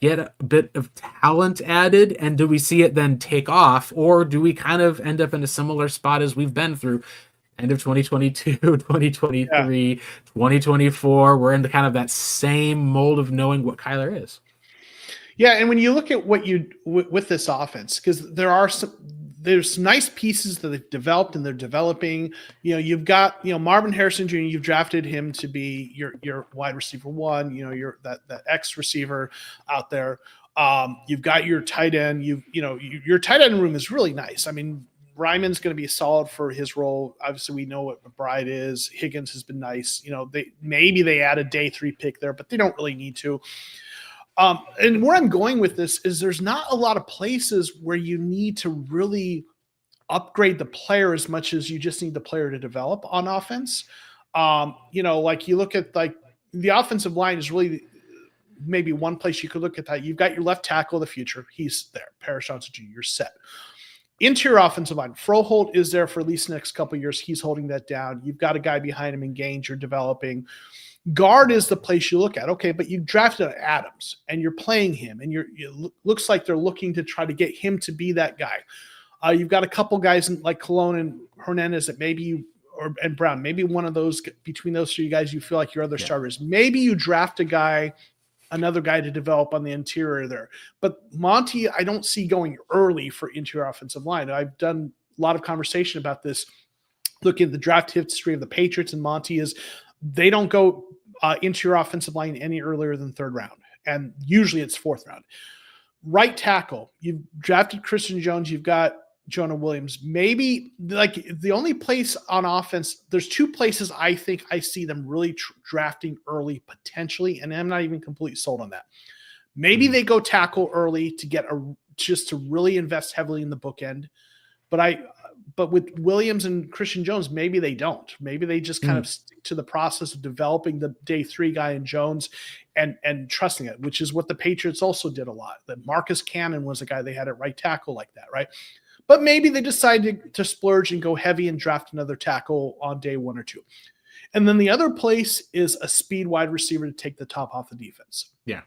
get a bit of talent added, and do we see it then take off, or do we kind of end up in a similar spot as we've been through end of 2022, 2023, 2024. We're in the kind of that same mold of knowing what Kyler is. Yeah, and when you look at what you with this offense, because there's some nice pieces that they've developed and they're developing. You know, you've got Marvin Harrison Jr. You've drafted him to be your wide receiver 1. You know, your that X receiver out there. You've got your tight end. Your tight end room is really nice. I mean, Ryman's going to be solid for his role. Obviously, we know what McBride is. Higgins has been nice. They add a day 3 pick there, but they don't really need to. And where I'm going with this is there's not a lot of places where you need to really upgrade the player as much as you just need the player to develop on offense. Like you look at like the offensive line is really maybe one place you could look at that. You've got your left tackle of the future. He's there. Paris Johnson Jr., you're set. Interior offensive line, Froholt is there for at least the next couple of years. He's holding that down. You've got a guy behind him in Gaines you're developing. Guard is the place you look at. Okay, but you drafted Adams and you're playing him, and it looks like they're looking to try to get him to be that guy. You've got a couple guys like Colon and Hernandez that and Brown, maybe one of those between those 3 guys you feel like your other starters. Maybe you draft another guy to develop on the interior there. But Monty, I don't see going early for interior offensive line. I've done a lot of conversation about this. Looking at the draft history of the Patriots and Monty is they don't go interior offensive line any earlier than 3rd round. And usually it's 4th round. Right tackle, you've drafted Christian Jones. You've got Jonah Williams. Maybe like the only place on offense, there's 2 places I think I see them really drafting early potentially, and I'm not even completely sold on that. Maybe they go tackle early to just to really invest heavily in the bookend, but with Williams and Christian Jones, maybe they don't. Maybe they just kind of stick to the process of developing the day 3 guy in Jones and trusting it, which is what the Patriots also did a lot. That Marcus Cannon was a guy they had at right tackle like that, right? But maybe they decided to splurge and go heavy and draft another tackle on day 1 or 2. And then the other place is a speed wide receiver to take the top off the defense. Yeah.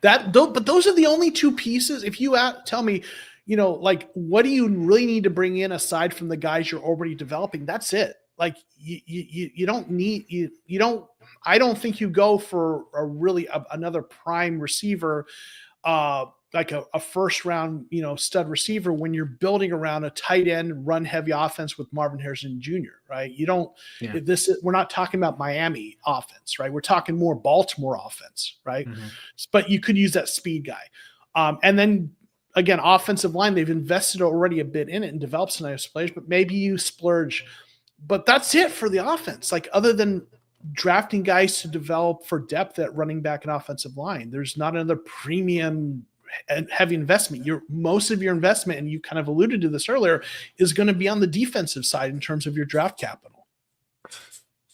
But those are the only 2 pieces. If you tell me, like what do you really need to bring in aside from the guys you're already developing? That's it. Like you don't need, I don't think you go for another prime receiver, like a 1st round, stud receiver when you're building around a tight end run heavy offense with Marvin Harrison Jr., right? We're not talking about Miami offense, right? We're talking more Baltimore offense, right? Mm-hmm. But you could use that speed guy. And then again, offensive line, they've invested already a bit in it and developed some nice players, but maybe you splurge, but that's it for the offense. Like other than drafting guys to develop for depth at running back and offensive line, there's not another premium and heavy investment. Most of your investment, and you kind of alluded to this earlier, is going to be on the defensive side in terms of your draft capital.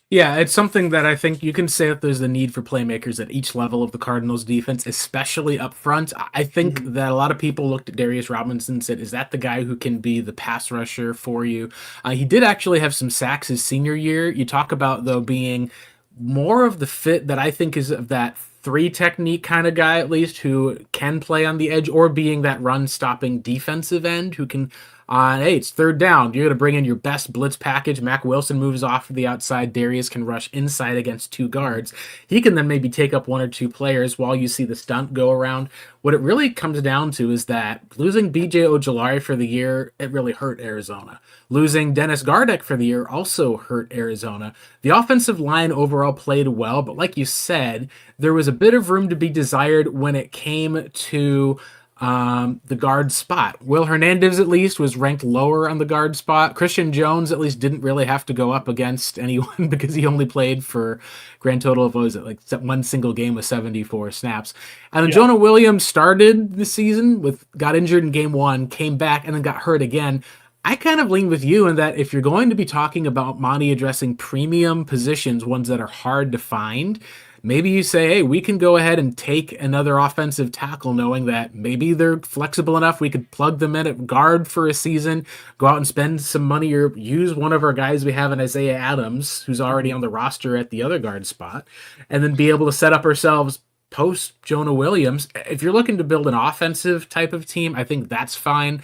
Yeah, it's something that I think you can say that there's a need for playmakers at each level of the Cardinals defense, especially up front. I think that a lot of people looked at Darius Robinson and said, is that the guy who can be the pass rusher for you? He did actually have some sacks his senior year. You talk about, though, being more of the fit that I think is of that three technique kind of guy, at least, who can play on the edge or being that run stopping defensive end who can, hey, it's third down. You're going to bring in your best blitz package. Mac Wilson moves off to the outside. Darius can rush inside against two guards. He can then maybe take up one or two players while you see the stunt go around. What it really comes down to is that losing BJ Ojolari for the year, it really hurt Arizona. Losing Dennis Gardeck for the year also hurt Arizona. The offensive line overall played well, but like you said, there was a bit of room to be desired when it came to the guard spot. Will Hernandez at least was ranked lower on the guard spot. Christian Jones at least didn't really have to go up against anyone because he only played for grand total of, what was it, like one single game with 74 snaps. And then Jonah Williams started the season got injured in game one, came back, and then got hurt again. I kind of lean with you in that if you're going to be talking about Monty addressing premium positions, ones that are hard to find, maybe you say, hey, we can go ahead and take another offensive tackle, knowing that maybe they're flexible enough. We could plug them in at guard for a season, go out and spend some money, or use one of our guys we have in Isaiah Adams, who's already on the roster at the other guard spot, and then be able to set up ourselves post Jonah Williams. If you're looking to build an offensive type of team, I think that's fine.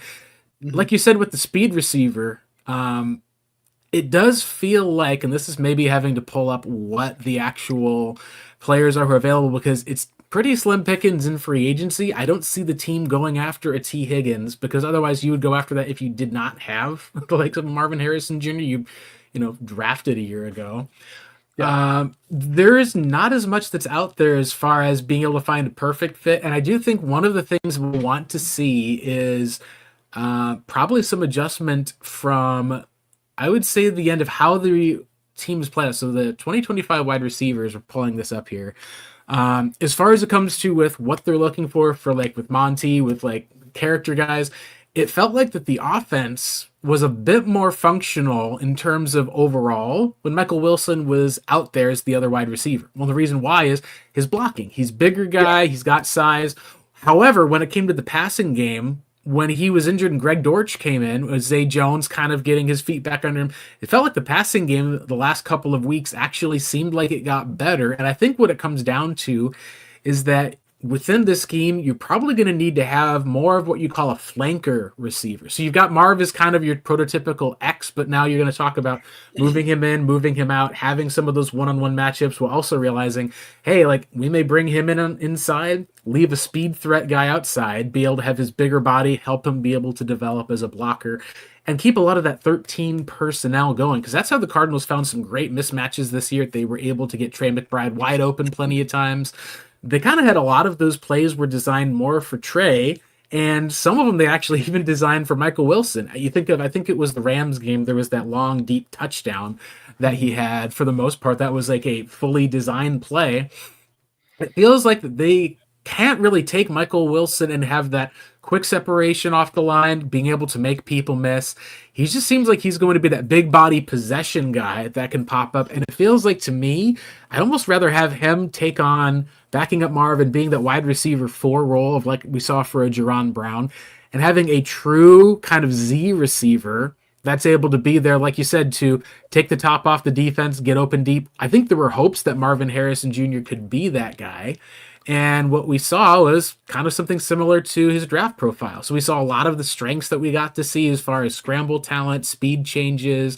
Like you said with the speed receiver, it does feel like, and this is maybe having to pull up what the actual players are who are available, because it's pretty slim pickings in free agency. I don't see the team going after a T. Higgins, because otherwise you would go after that if you did not have the likes of Marvin Harrison Jr. you drafted a year ago. There is not as much that's out there as far as being able to find a perfect fit, and I do think one of the things we want to see is probably some adjustment from, I would say, the end of how the teams play. So the 2025 wide receivers are pulling this up here. As far as it comes to with what they're looking for like with Monty, with like character guys, it felt like that the offense was a bit more functional in terms of overall when Michael Wilson was out there as the other wide receiver. Well, the reason why is his blocking. He's a bigger guy. He's got size. However, when it came to the passing game, when he was injured and Greg Dortch came in, was Zay Jones kind of getting his feet back under him. It felt like the passing game the last couple of weeks actually seemed like it got better. And I think what it comes down to is that within this scheme, you're probably going to need to have more of what you call a flanker receiver. So you've got Marv as kind of your prototypical X, but now you're going to talk about moving him in, moving him out, having some of those one-on-one matchups while also realizing, hey, like we may bring him in inside, leave a speed threat guy outside, be able to have his bigger body, help him be able to develop as a blocker, and keep a lot of that 13 personnel going, because that's how the Cardinals found some great mismatches this year. They were able to get Trey McBride wide open plenty of times. They kind of had a lot of those plays were designed more for Trey, and some of them they actually even designed for Michael Wilson. I think it was the Rams game, there was that long, deep touchdown that he had. For the most part, that was like a fully designed play. It feels like they can't really take Michael Wilson and have that quick separation off the line, being able to make people miss. He just seems like he's going to be that big body possession guy that can pop up. And it feels like, to me, I'd almost rather have him take on backing up Marvin, being that wide receiver 4 role of like we saw for a Jerron Brown, and having a true kind of Z receiver that's able to be there, like you said, to take the top off the defense, get open deep. I think there were hopes that Marvin Harrison Jr. could be that guy. And what we saw was kind of something similar to his draft profile. So we saw a lot of the strengths that we got to see as far as scramble talent, speed changes,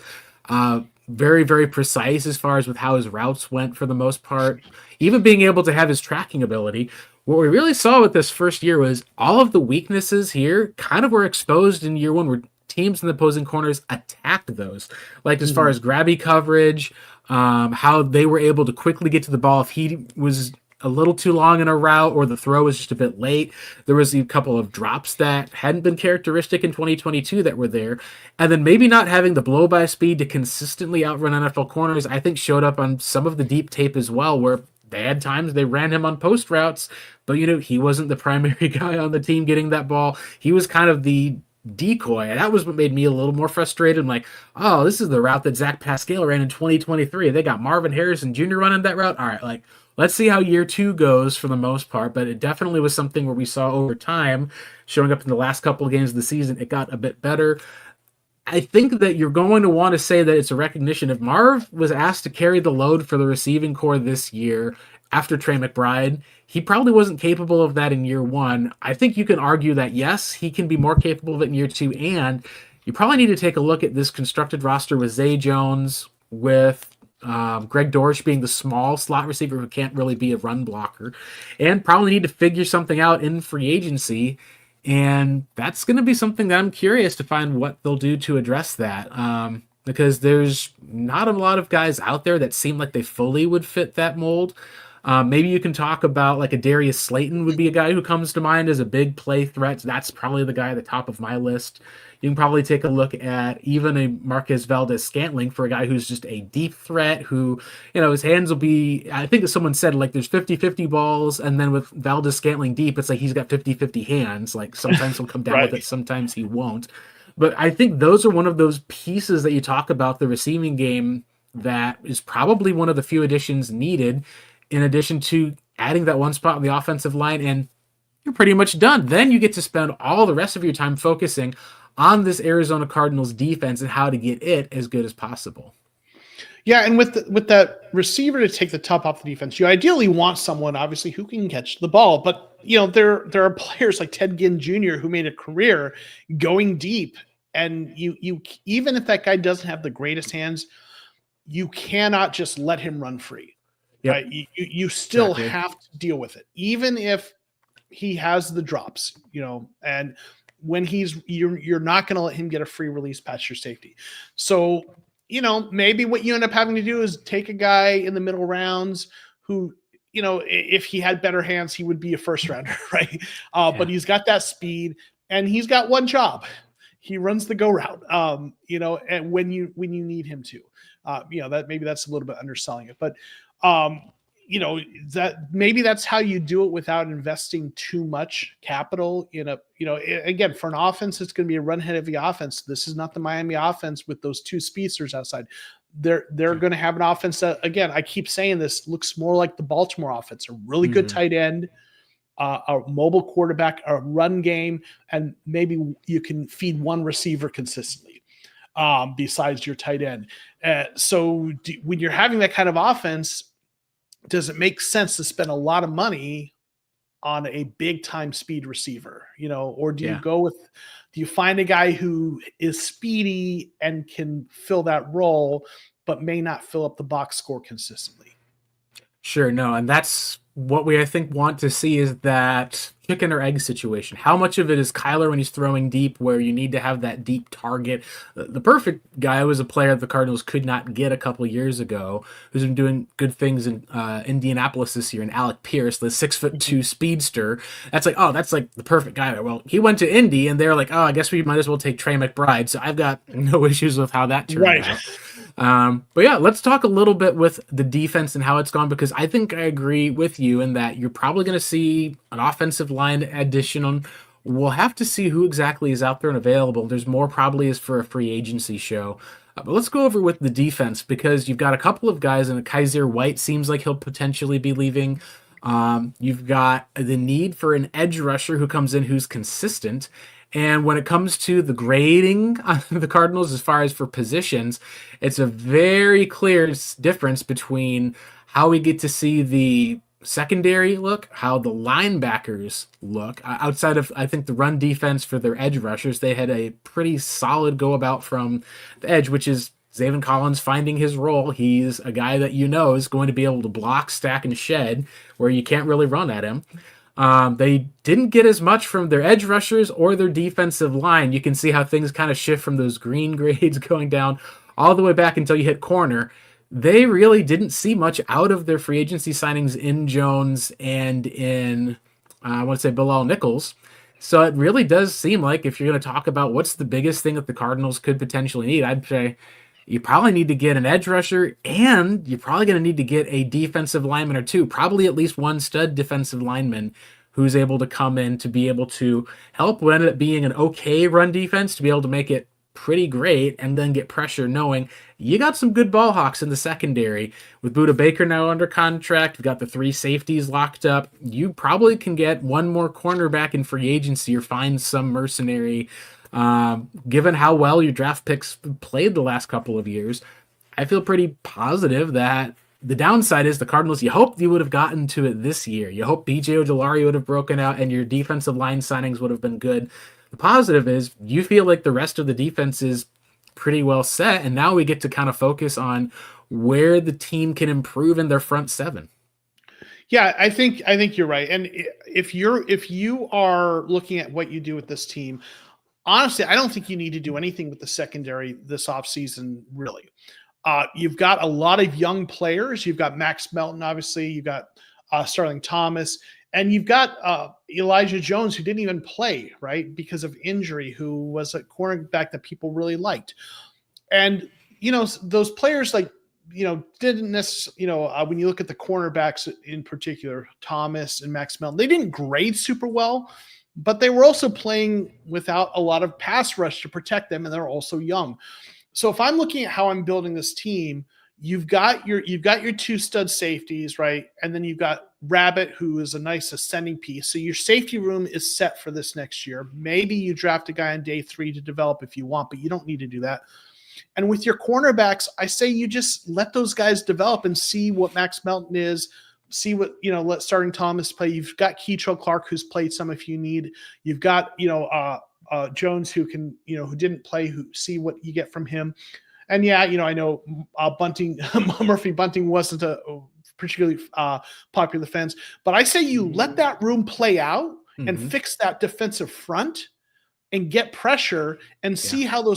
very, very precise as far as with how his routes went for the most part, even being able to have his tracking ability. What we really saw with this first year was all of the weaknesses here kind of were exposed in year one, where teams in the opposing corners attacked those. Like as far as grabby coverage, how they were able to quickly get to the ball if he was a little too long in a route or the throw was just a bit late. There was a couple of drops that hadn't been characteristic in 2022 that were there. And then maybe not having the blow by speed to consistently outrun NFL corners, I think showed up on some of the deep tape as well, where they had times they ran him on post routes, but he wasn't the primary guy on the team getting that ball. He was kind of the decoy, and that was what made me a little more frustrated. I'm like, oh, this is the route that Zach Pascal ran in 2023. They got Marvin Harrison Jr. running that route. All right, like, let's see how year 2 goes for the most part, but it definitely was something where we saw over time, showing up in the last couple of games of the season, it got a bit better. I think that you're going to want to say that it's a recognition. If Marv was asked to carry the load for the receiving core this year after Trey McBride, he probably wasn't capable of that in year one. I think you can argue that, yes, he can be more capable of it in year two. And you probably need to take a look at this constructed roster with Zay Jones, with Greg Dortch being the small slot receiver who can't really be a run blocker, and probably need to figure something out in free agency. And that's going to be something that I'm curious to find what they'll do to address that. Because there's not a lot of guys out there that seem like they fully would fit that mold. Maybe you can talk about like a Darius Slayton would be a guy who comes to mind as a big play threat. So that's probably the guy at the top of my list. You can probably take a look at even a Marquez Valdez-Scantling for a guy who's just a deep threat who, his hands will be, I think that someone said like there's 50-50 balls, and then with Valdez-Scantling deep, it's like he's got 50-50 hands. Like sometimes he'll come down Right. with it, sometimes he won't. But I think those are one of those pieces that you talk about the receiving game that is probably one of the few additions needed, in addition to adding that one spot on the offensive line, and you're pretty much done. Then you get to spend all the rest of your time focusing on this Arizona Cardinals defense and how to get it as good as possible. Yeah, and with that receiver to take the top off the defense, you ideally want someone obviously who can catch the ball. But there are players like Ted Ginn Jr. who made a career going deep, and you even if that guy doesn't have the greatest hands, you cannot just let him run free. Yep. Right? You still have to deal with it, even if he has the drops. And when you're not going to let him get a free release past your safety. So, maybe what you end up having to do is take a guy in the middle rounds who, if he had better hands, he would be a first rounder, right? But he's got that speed and he's got one job. He runs the go route, and when you need him to, that maybe that's a little bit underselling it, but that maybe that's how you do it without investing too much capital in again, for an offense, it's going to be a run heavy offense. This is not the Miami offense with those two speedsters outside. They're going to have an offense that, again, I keep saying this, looks more like the Baltimore offense, a really good tight end, a mobile quarterback, a run game, and maybe you can feed one receiver consistently besides your tight end. So when you're having that kind of offense, does it make sense to spend a lot of money on a big time speed receiver, or do you find a guy who is speedy and can fill that role, but may not fill up the box score consistently? Sure. No. And that's what we, I think, want to see is that chicken or egg situation. How much of it is Kyler when he's throwing deep, where you need to have that deep target? The perfect guy was a player the Cardinals could not get a couple years ago, who's been doing good things in Indianapolis this year, and Alec Pierce, the 6'2" speedster. That's like the perfect guy. Well, he went to Indy, and they're like, I guess we might as well take Trey McBride. So I've got no issues with how that turned out. But yeah, let's talk a little bit with the defense and how it's gone, because I think I agree with you in that you're probably going to see an offensive line addition. We'll have to see who exactly is out there and available. There's more probably is for a free agency show. But let's go over with the defense, because you've got a couple of guys, and Kaiser White seems like he'll potentially be leaving. You've got the need for an edge rusher who comes in who's consistent. And when it comes to the grading on the Cardinals, as far as for positions, it's a very clear difference between how we get to see the secondary look, how the linebackers look. Outside of, I think, the run defense for their edge rushers, they had a pretty solid go about from the edge, which is Zaven Collins finding his role. He's a guy that is going to be able to block, stack, and shed, where you can't really run at him. They didn't get as much from their edge rushers or their defensive line. You can see how things kind of shift from those green grades going down all the way back until you hit corner. They really didn't see much out of their free agency signings in Jones and in, I want to say, Bilal Nichols. So it really does seem like, if you're going to talk about what's the biggest thing that the Cardinals could potentially need, I'd say you probably need to get an edge rusher, and you're probably going to need to get a defensive lineman or two, probably at least one stud defensive lineman who's able to come in to be able to help what ended up being an okay run defense, to be able to make it pretty great and then get pressure, knowing you got some good ball hawks in the secondary. With Budda Baker now under contract, you've got the three safeties locked up. You probably can get one more cornerback in free agency or find some mercenary Given how well your draft picks played the last couple of years, I feel pretty positive that the downside is the Cardinals, you hoped you would have gotten to it this year. You hope BJ Ojulari would have broken out and your defensive line signings would have been good. The positive is you feel like the rest of the defense is pretty well set, and now we get to kind of focus on where the team can improve in their front seven. Yeah, I think you're right. And if you are looking at what you do with this team, honestly, I don't think you need to do anything with the secondary this offseason, really. You've got a lot of young players. You've got Max Melton, obviously. You've got Starling Thomas. And you've got Elijah Jones, who didn't even play, right, because of injury, who was a cornerback that people really liked. And, those players didn't necessarily, when you look at the cornerbacks in particular, Thomas and Max Melton, they didn't grade super well, but they were also playing without a lot of pass rush to protect them, and they're also young. So if I'm looking at how I'm building this team, you've got your two stud safeties, right? And then you've got Rabbit, who is a nice ascending piece. So your safety room is set for this next year. Maybe you draft a guy on day 3 to develop if you want, but you don't need to do that. And with your cornerbacks, I say you just let those guys develop and see what Max Melton is, see what, let Starling Thomas play. You've got Keitrell Clark, who's played some if you need. You've got, Jones, who can, who didn't play, who see what you get from him. And yeah, I know Bunting, Murphy Bunting wasn't a particularly popular defense, but I say you let that room play out and fix that defensive front and get pressure and see how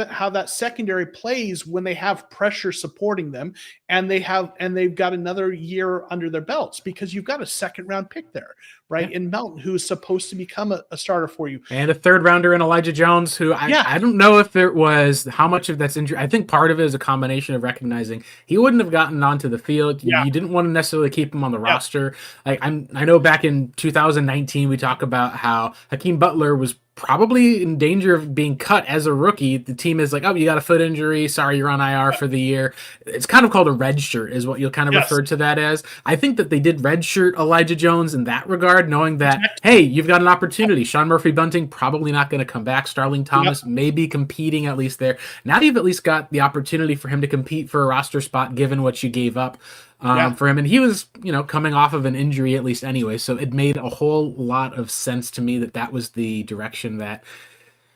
how that secondary plays when they have pressure supporting them, and they've got another year under their belts, because you've got a 2nd round pick there, right? In Melton, who's supposed to become a starter for you, and a 3rd rounder in Elijah Jones, who I don't know if there was how much of that's injury. I think part of it is a combination of recognizing he wouldn't have gotten onto the field. You didn't want to necessarily keep him on the roster. Like I know back in 2019 we talk about how Hakeem Butler was probably in danger of being cut as a rookie. The team is like, oh, you got a foot injury. Sorry, you're on IR for the year. It's kind of called a red shirt is what you'll kind of refer to that as. I think that they did red shirt Elijah Jones in that regard, knowing that, hey, you've got an opportunity. Sean Murphy Bunting probably not going to come back. Starling Thomas may be competing at least there. Now you've at least got the opportunity for him to compete for a roster spot given what you gave up for him. And he was, coming off of an injury at least anyway. So it made a whole lot of sense to me that was the direction that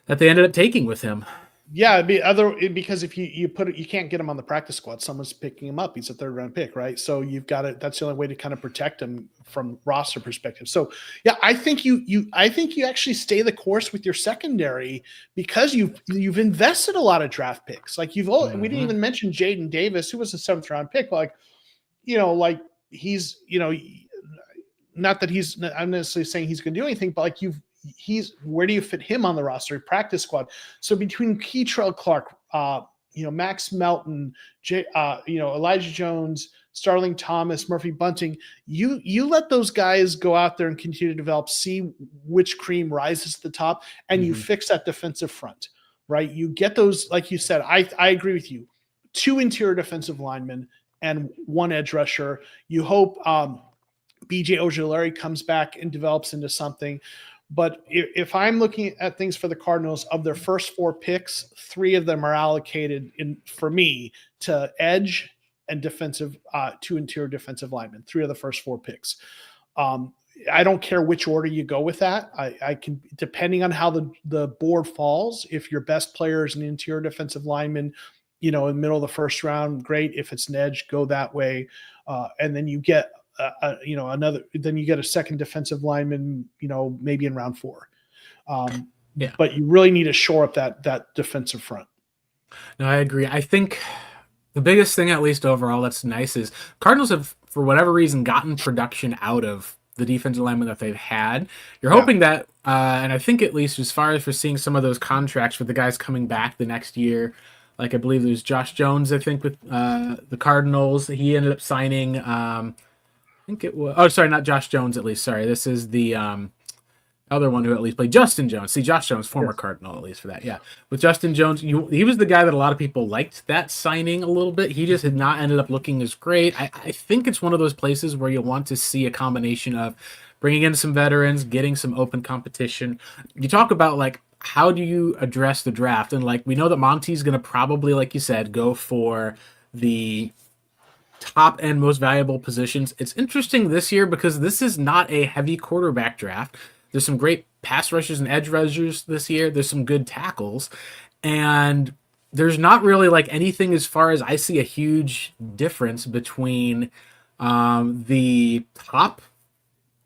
they ended up taking with him. Yeah, because if you put it, you can't get him on the practice squad. Someone's picking him up. He's a 3rd round pick, right? So you've got it. That's the only way to kind of protect him from roster perspective. So yeah, I think you actually stay the course with your secondary, because you've invested a lot of draft picks. Like we didn't even mention Jaden Davis, who was a 7th round pick. He's, not that I'm necessarily saying he's going to do anything, but where do you fit him on the roster? Practice squad. So between Keitrell Clark, Max Melton, Elijah Jones, Starling Thomas, Murphy Bunting, you let those guys go out there and continue to develop, see which cream rises to the top, and you fix that defensive front, right? You get those, like you said, I agree with you, 2 interior defensive linemen and 1 edge rusher. You hope BJ Ojulari comes back and develops into something. But if I'm looking at things for the Cardinals, of their first 4 picks, 3 of them are allocated for me to edge and defensive, 2 interior defensive linemen, 3 of the first 4 picks. I don't care which order you go with that. I can, depending on how the board falls, if your best player is an interior defensive lineman, in the middle of the first round, great. If it's an edge, go that way. And then you get then you get a 2nd defensive lineman, maybe in round 4. But you really need to shore up that defensive front. No, I agree. I think the biggest thing, at least overall, that's nice is Cardinals have, for whatever reason, gotten production out of the defensive linemen that they've had. You're hoping that, and I think at least as far as for seeing some of those contracts with the guys coming back the next year, like I believe there's Josh Jones, I think, with the Cardinals. He ended up signing, I think it was, oh, sorry, not Josh Jones at least. Sorry, this is the other one who at least played, Justin Jones. See, Josh Jones, former Cardinal at least for that. Yeah. With Justin Jones, he was the guy that a lot of people liked that signing a little bit. He just had not ended up looking as great. I think it's one of those places where you'll want to see a combination of bringing in some veterans, getting some open competition. You talk about like how do you address the draft? And like we know that Monty's going to probably, like you said, go for the top and most valuable positions. It's interesting this year because this is not a heavy quarterback draft. There's some great pass rushers and edge rushers this year. There's some good tackles, and there's not really like anything as far as I see a huge difference between the top.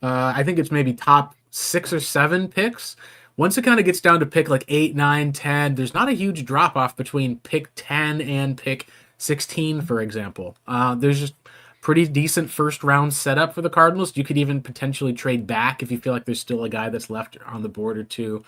I think it's maybe top 6 or 7 picks. Once it kind of gets down to pick like 8, 9, 10, there's not a huge drop off between pick 10 and pick 16, for example. There's just pretty decent first round setup for the Cardinals. You could even potentially trade back if you feel like there's still a guy that's left on the board or two.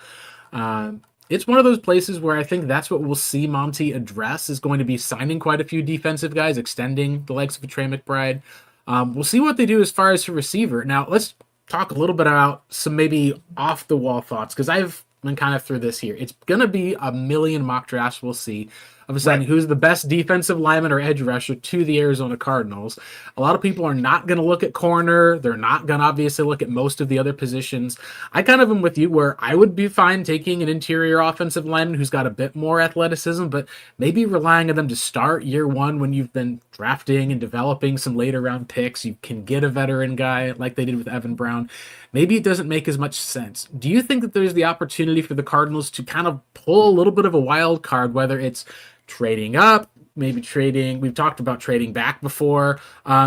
It's one of those places where I think that's what we'll see Monty address, is going to be signing quite a few defensive guys, extending the likes of a Trey McBride. We'll see what they do as far as a receiver. Now, let's talk a little bit about some maybe off the wall thoughts, because I've been kind of through this here. It's going to be a million mock drafts we'll see of deciding who's the best defensive lineman or edge rusher to the Arizona Cardinals. A lot of people are not going to look at corner. They're not going to obviously look at most of the other positions. I kind of am with you where I would be fine taking an interior offensive lineman who's got a bit more athleticism, but maybe relying on them to start year one when you've been drafting and developing some later round picks. You can get a veteran guy like they did with Evan Brown. Maybe it doesn't make as much sense. Do you think that there's the opportunity for the Cardinals to kind of pull a little bit of a wild card, whether it's trading up, maybe trading, we've talked about trading back before,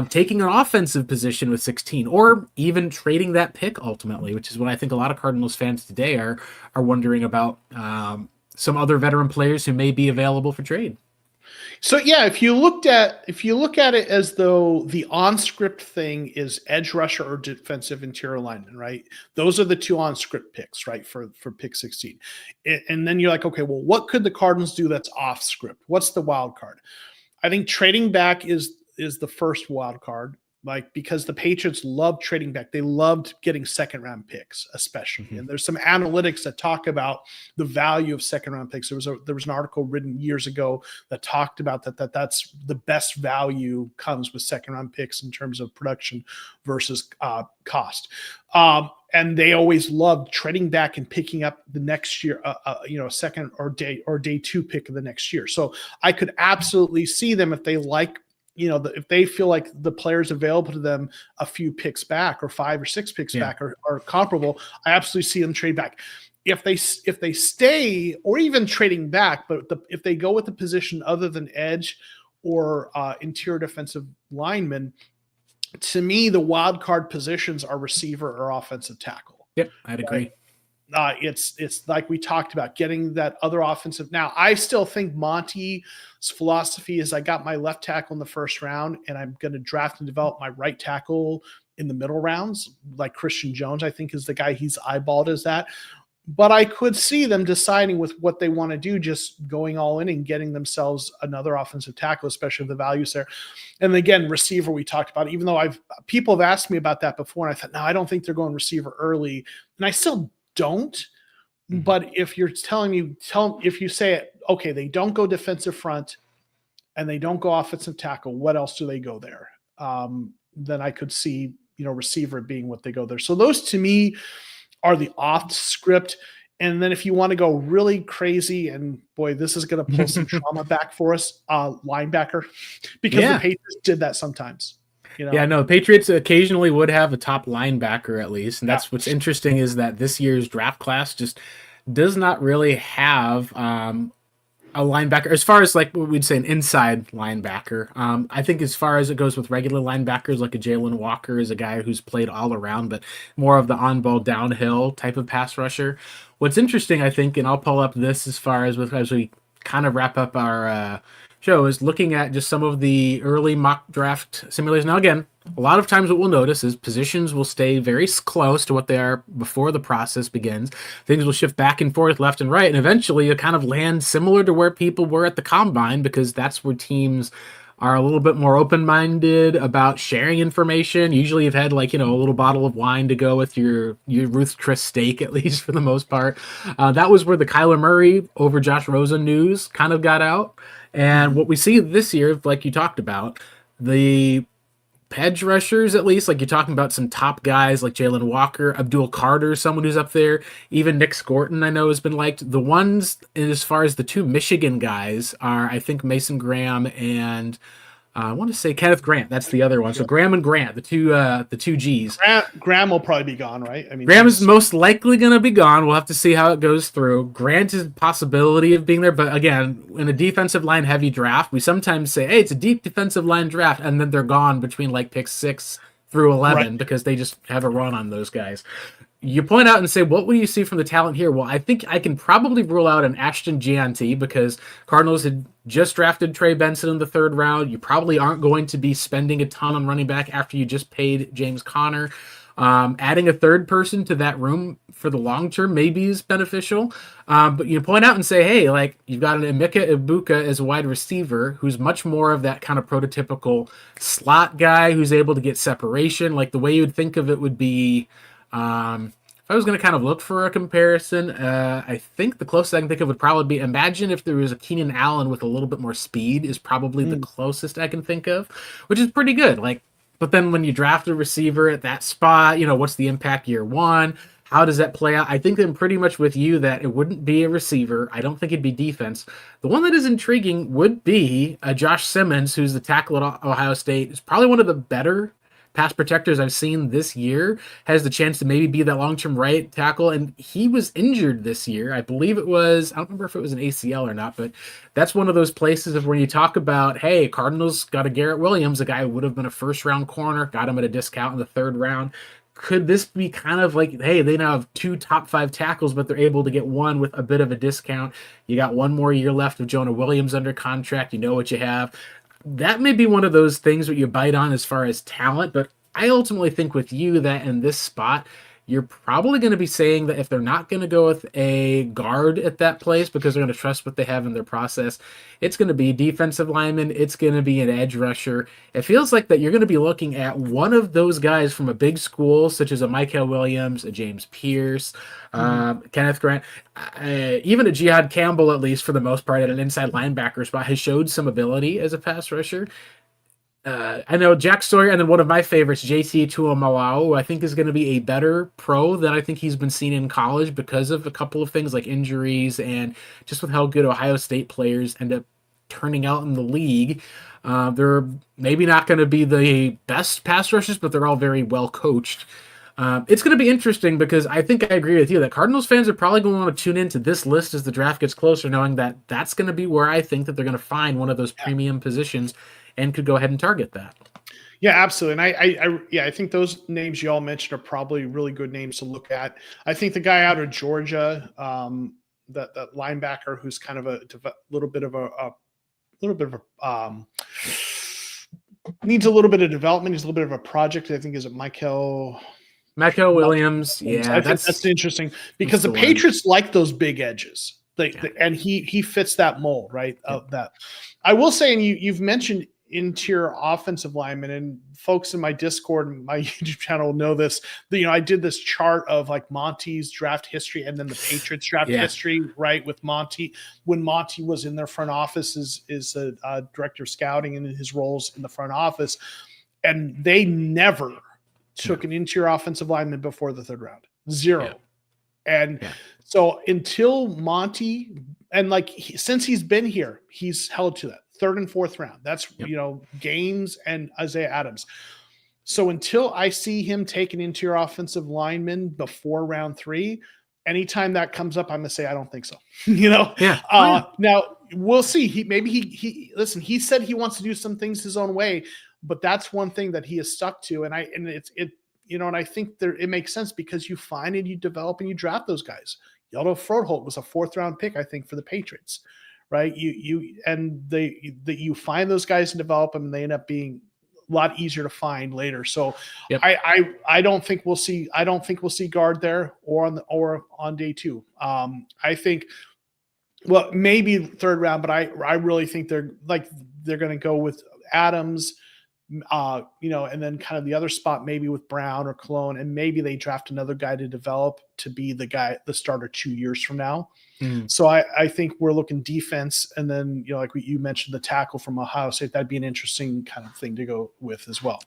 taking an offensive position with 16, or even trading that pick ultimately, which is what I think a lot of Cardinals fans today are wondering about, some other veteran players who may be available for trade. So yeah, if you look at it as though the on-script thing is edge rusher or defensive interior lineman, right? Those are the two on-script picks, right? For pick 16. And then you're like, okay, well, what could the Cardinals do that's off script? What's the wild card? I think trading back is the first wild card. Like, because the Patriots loved trading back. They loved getting second round picks, especially. Mm-hmm. And there's some analytics that talk about the value of second round picks. There was an article written years ago that talked about that's the best value comes with second round picks in terms of production versus cost. And they always loved trading back and picking up the next year, second or day two pick of the next year. So I could absolutely see them, if they like, if they feel like the players available to them a few picks back or 5 or 6 picks back are comparable, I absolutely see them trade back. If they stay, or even trading back, but if they go with the position other than edge or interior defensive lineman, to me, the wild card positions are receiver or offensive tackle. Yep, I'd agree. It's like we talked about, getting that other offensive. Now, I still think Monty's philosophy is, I got my left tackle in the first round, and I'm going to draft and develop my right tackle in the middle rounds. Like Christian Jones, I think, is the guy he's eyeballed as that. But I could see them deciding with what they want to do, just going all in and getting themselves another offensive tackle, especially if the value's there. And again, receiver, we talked about, even though people have asked me about that before, and I thought, no, I don't think they're going receiver early. And I still don't. But if you're if you say, okay, they don't go defensive front and they don't go offensive tackle, what else do they go there? Then I could see, receiver being what they go there. So those to me are the off script. And then if you want to go really crazy, and boy, this is going to pull some trauma back for us, linebacker, because the Patriots did that sometimes. Yeah, no, the Patriots occasionally would have a top linebacker at least. And that's what's interesting, is that this year's draft class just does not really have a linebacker, as far as like what we'd say an inside linebacker. I think as far as it goes with regular linebackers, like a Jalen Walker is a guy who's played all around, but more of the on-ball downhill type of pass rusher. What's interesting, I think, and I'll pull up this as we kind of wrap up our show, is looking at just some of the early mock draft simulators. Now, again, a lot of times what we'll notice is positions will stay very close to what they are before the process begins. Things will shift back and forth, left and right, and eventually you kind of land similar to where people were at the combine, because that's where teams are a little bit more open-minded about sharing information. Usually you've had a little bottle of wine to go with your Ruth Chris steak, at least for the most part. That was where the Kyler Murray over Josh Rosen news kind of got out. And what we see this year, like you talked about, the edge rushers, at least, like you're talking about some top guys like Jalen Walker, Abdul Carter, someone who's up there. Even Nick Scorton, I know, has been liked. The ones, as far as the two Michigan guys, are, I think, Mason Graham and I want to say Kenneth Grant. That's the other one. So Graham and Grant, the two G's. Graham will probably be gone, right? I mean, Graham is most likely going to be gone. We'll have to see how it goes through. Grant is a possibility of being there, but again, in a defensive line heavy draft, we sometimes say, "Hey, it's a deep defensive line draft," and then they're gone between like picks 6 through 11 because they just have a run on those guys. You point out and say, what will you see from the talent here? Well, I think I can probably rule out an Ashton Gianti because Cardinals had just drafted Trey Benson in the 3rd round. You probably aren't going to be spending a ton on running back after you just paid James Conner. Adding a 3rd person to that room for the long term maybe is beneficial. But you point out and say, hey, like you've got an Emeka Ibuka as a wide receiver who's much more of that kind of prototypical slot guy who's able to get separation. Like the way you would think of it would be, if I was going to kind of look for a comparison, I think the closest I can think of would probably be, imagine if there was a Keenan Allen with a little bit more speed is probably the closest I can think of, which is pretty good. Like, but then when you draft a receiver at that spot, what's the impact year 1? How does that play out? I think I'm pretty much with you that it wouldn't be a receiver. I don't think it'd be defense. The one that is intriguing would be Josh Simmons, who's the tackle at Ohio State. Is probably one of the better pass protectors I've seen this year, has the chance to maybe be that long-term right tackle, and he was injured this year. I believe it was, I don't remember if it was an ACL or not, but that's one of those places of when you talk about, hey, Cardinals got a Garrett Williams, a guy who would have been a first-round corner, got him at a discount in the 3rd round. Could this be kind of like, hey, they now have 2 top 5 tackles, but they're able to get one with a bit of a discount. You got 1 more year left of Jonah Williams under contract. You know what you have. That may be one of those things that you bite on as far as talent, but I ultimately think with you that in this spot, you're probably going to be saying that if they're not going to go with a guard at that place because they're going to trust what they have in their process, it's going to be defensive lineman, it's going to be an edge rusher. It feels like that you're going to be looking at one of those guys from a big school, such as a Michael Williams, a James Pierce, Kenneth Grant, even a Jihad Campbell, at least for the most part, at an inside linebacker spot, has showed some ability as a pass rusher. I know Jack Sawyer, and then one of my favorites, JT Tuamaloau, who I think is going to be a better pro than I think he's been seen in college because of a couple of things like injuries and just with how good Ohio State players end up turning out in the league. They're maybe not going to be the best pass rushers, but they're all very well coached. It's going to be interesting because I think I agree with you that Cardinals fans are probably going to want to tune into this list as the draft gets closer, knowing that that's going to be where I think that they're going to find one of those premium positions and could go ahead and target that. Yeah, absolutely. And I think those names you all mentioned are probably really good names to look at. I think the guy out of Georgia, that linebacker who's kind of a little bit of a needs a little bit of development. He's a little bit of a project. I think is it Michael Williams. Yeah, I think that's interesting because the Patriots like those big edges. And he fits that mold, right? Of that. I will say, and you've mentioned interior offensive linemen, and folks in my Discord and my YouTube channel know this. I did this chart of like Monty's draft history and then the Patriots draft history, right? With Monty, when Monty was in their front office is a director of scouting and his roles in the front office, and they never took an interior offensive lineman before the 3rd round. 0. And so until Monty, and since he's been here, he's held to that 3rd and 4th round. That's, Gaines and Isaiah Adams. So until I see him take an interior offensive lineman before round 3, anytime that comes up, I'm going to say, I don't think so. Now we'll see. He said he wants to do some things his own way, but that's one thing that he has stuck to. And I think it makes sense because you find and you develop and you draft those guys. Yellow Froholt was a 4th round pick, I think, for the Patriots, right? You find those guys and develop them, and they end up being a lot easier to find later. So I don't think we'll see guard there or on day 2. I think, well, maybe 3rd round, but I really think they're going to go with Adams. And then kind of the other spot, maybe with Brown or Cologne, and maybe they draft another guy to develop to be the starter 2 years from now. So I think we're looking defense. And then, like you mentioned, the tackle from Ohio State, that'd be an interesting kind of thing to go with as well.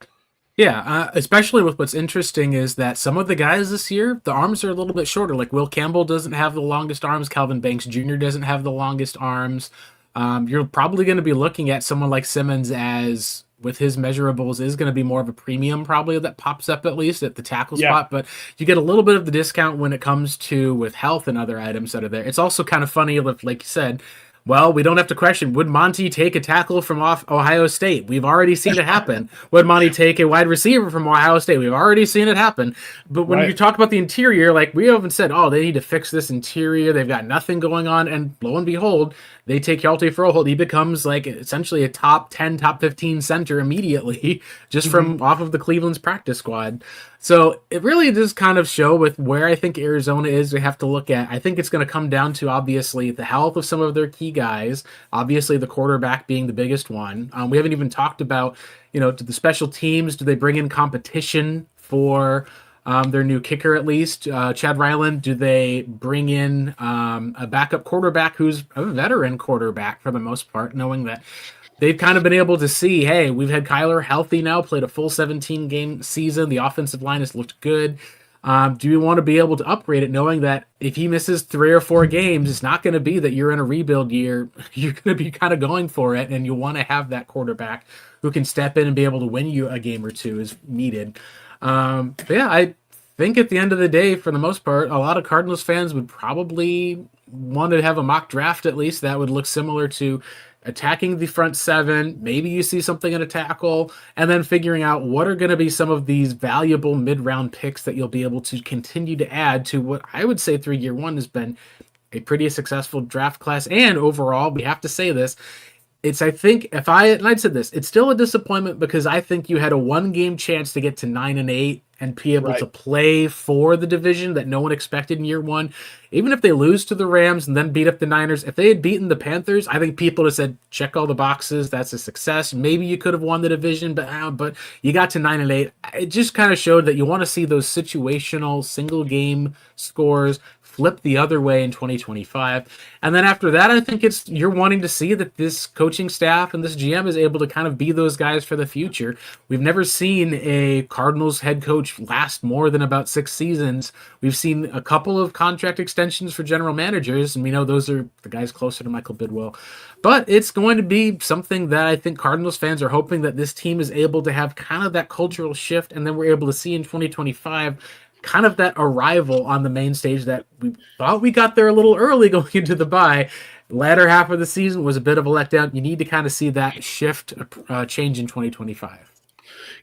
Yeah, especially with what's interesting is that some of the guys this year, the arms are a little bit shorter. Like Will Campbell doesn't have the longest arms. Calvin Banks Jr. doesn't have the longest arms. You're probably going to be looking at someone like Simmons as, with his measurables, is going to be more of a premium probably that pops up at least at the tackle Yeah. spot. But you get a little bit of the discount when it comes to with health and other items that are there. It's also kind of funny, like you said, well, we don't have to question, would Monty take a tackle from off Ohio State? We've already seen it happen. Would Monty take a wide receiver from Ohio State? We've already seen it happen. But when you talk about the interior, like we haven't said, oh, they need to fix this interior. They've got nothing going on. And lo and behold, they take Hjalte Froholt. He becomes like essentially a top 10, top 15 center immediately just from off of the Cleveland's practice squad. So it really does kind of show with where I think Arizona is. We have to look at, I think it's going to come down to obviously the health of some of their key guys, obviously the quarterback being the biggest one. We haven't even talked about, to the special teams. Do they bring in competition for their new kicker at least? Chad Ryland, do they bring in a backup quarterback who's a veteran quarterback for the most part, knowing that they've kind of been able to see, hey, we've had Kyler healthy now, played a full 17-game season. The offensive line has looked good. Do you want to be able to upgrade it knowing that if he misses 3 or 4 games, it's not going to be that you're in a rebuild year. You're going to be kind of going for it, and you want to have that quarterback who can step in and be able to win you a game or two as needed. But yeah, I think at the end of the day, for the most part, a lot of Cardinals fans would probably want to have a mock draft at least that would look similar to attacking the front 7. Maybe you see something in a tackle, and then figuring out what are going to be some of these valuable mid-round picks that you'll be able to continue to add to what I would say through year 1 has been a pretty successful draft class. And overall, we have to say this, I think I'd said this, it's still a disappointment because I think you had a 1-game chance to get to 9-8 and be able to play for the division that no one expected in year 1. Even if they lose to the Rams and then beat up the Niners, if they had beaten the Panthers, I think people would have said, check all the boxes, that's a success. Maybe you could have won the division, but you got to 9-8. It just kind of showed that you want to see those situational single game scores flip the other way in 2025. And then after that, I think you're wanting to see that this coaching staff and this GM is able to kind of be those guys for the future. We've never seen a Cardinals head coach last more than about 6 seasons. We've seen a couple of contract extensions for general managers, and we know those are the guys closer to Michael Bidwell. But it's going to be something that I think Cardinals fans are hoping that this team is able to have kind of that cultural shift, and then we're able to see in 2025 kind of that arrival on the main stage that we thought we got there a little early going into the bye. Latter half of the season was a bit of a letdown. You need to kind of see that shift change in 2025.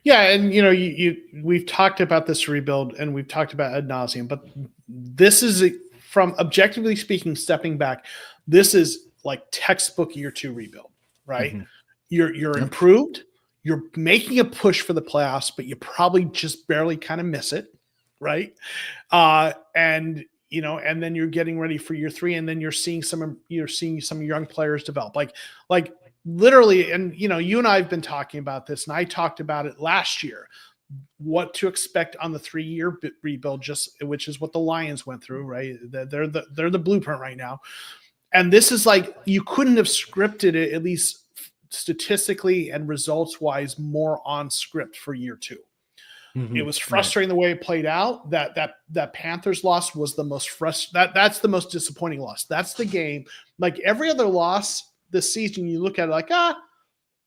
Yeah, and we've talked about this rebuild and we've talked about ad nauseum, but this is from objectively speaking, stepping back, this is like textbook year 2 rebuild, right? Mm-hmm. You're improved, you're making a push for the playoffs, but you probably just barely kind of miss it. Right. And then you're getting ready for year 3, and then you're seeing some young players develop like literally. And, you and I have been talking about this, and I talked about it last year, what to expect on the 3-year rebuild, which is what the Lions went through. Right. They're the blueprint right now. And this is like, you couldn't have scripted it, at least statistically and results wise, more on script for year 2. Mm-hmm. It was frustrating the way it played out. That Panthers loss was the most that's the most disappointing loss. That's the game. Like every other loss this season, you look at it like,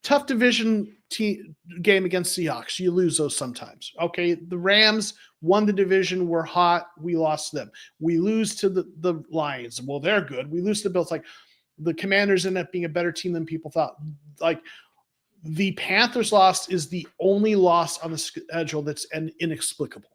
tough division game against Seahawks. You lose those sometimes. Okay, the Rams won the division. We're hot. We lost them. We lose to the Lions. Well, they're good. We lose to the Bills. Like the Commanders end up being a better team than people thought. Like, the Panthers loss is the only loss on the schedule that's inexplicable,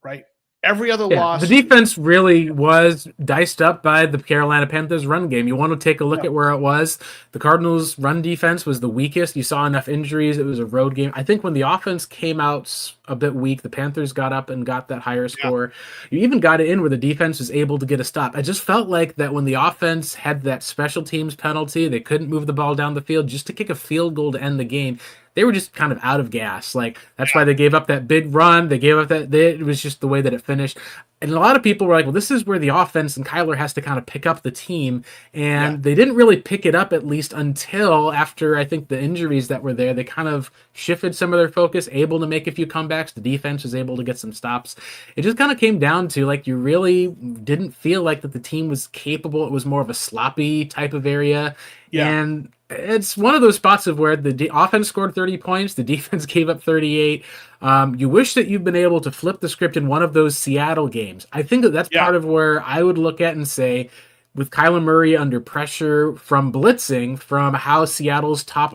right? Every other loss. The defense really was diced up by the Carolina Panthers run game. You want to take a look at where it was. The Cardinals run defense was the weakest. You saw enough injuries. It was a road game. I think when the offense came out a bit weak. The Panthers got up and got that higher Yeah. score. You even got it in where the defense was able to get a stop. I just felt like that when the offense had that special teams penalty, they couldn't move the ball down the field just to kick a field goal to end the game. They were just kind of out of gas. Like that's why they gave up that big run. They gave up it was just the way that it finished. And a lot of people were like, well, this is where the offense and Kyler has to kind of pick up the team. And they didn't really pick it up, at least until after, I think, the injuries that were there. They kind of shifted some of their focus, able to make a few comebacks. The defense was able to get some stops. It just kind of came down to, like, you really didn't feel like that the team was capable. It was more of a sloppy type of area. Yeah. And it's one of those spots of where the offense scored 30 points, the defense gave up 38. You wish that you've been able to flip the script in one of those Seattle games. I think that's part of where I would look at and say, with Kyler Murray under pressure from blitzing, from how Seattle's top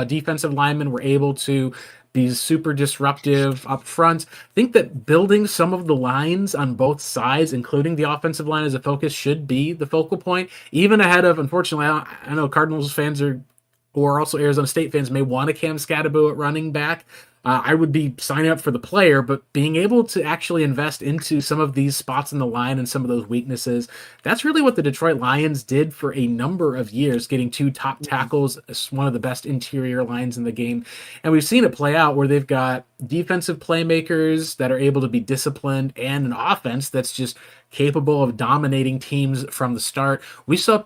defensive linemen were able to be super disruptive up front. I think that building some of the lines on both sides, including the offensive line as a focus, should be the focal point, even ahead of, unfortunately, I know Cardinals fans or also Arizona State fans may want a Cam Scatterbo at running back. I would be signing up for the player, but being able to actually invest into some of these spots in the line and some of those weaknesses, that's really what the Detroit Lions did for a number of years, getting 2 top tackles, one of the best interior lines in the game. And we've seen it play out where they've got defensive playmakers that are able to be disciplined and an offense that's just capable of dominating teams from the start. We saw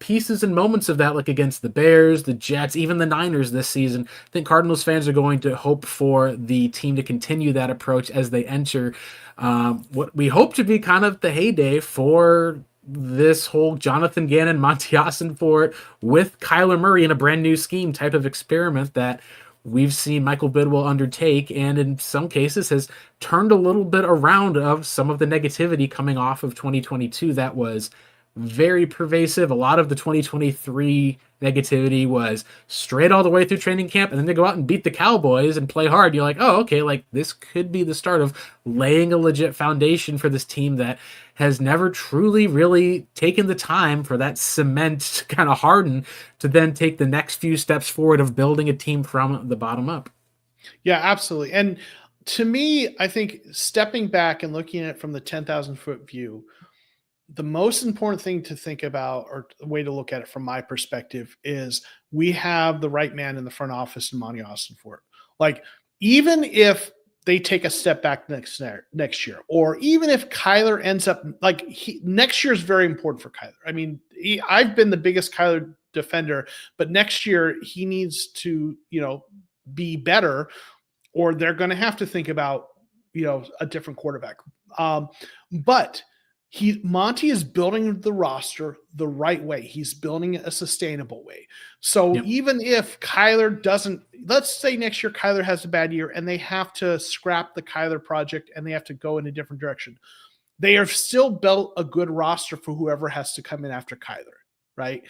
pieces and moments of that, like against the Bears, the Jets, even the Niners this season. I think Cardinals fans are going to hope for the team to continue that approach as they enter what we hope to be kind of the heyday for this whole Jonathan Gannon, Monty Ossenfort with Kyler Murray in a brand new scheme type of experiment that we've seen Michael Bidwell undertake, and in some cases has turned a little bit around of some of the negativity coming off of 2022 that was very pervasive. A lot of the 2023 negativity was straight all the way through training camp, and then they go out and beat the Cowboys and play hard. You're like, oh, okay, like this could be the start of laying a legit foundation for this team that has never truly really taken the time for that cement to kind of harden to then take the next few steps forward of building a team from the bottom up. Yeah, absolutely. And to me, I think stepping back and looking at it from the 10,000-foot view, the most important thing to think about, or the way to look at it from my perspective, is we have the right man in the front office in Monty Ossenfort. Like, even if they take a step back next year, or even if Kyler ends up like next year is very important for Kyler. I mean, I've been the biggest Kyler defender, but next year he needs to, be better, or they're going to have to think about, a different quarterback. But Monty is building the roster the right way. He's building it a sustainable way. So even if Kyler doesn't, let's say next year Kyler has a bad year and they have to scrap the Kyler project and they have to go in a different direction, they have still built a good roster for whoever has to come in after Kyler, right?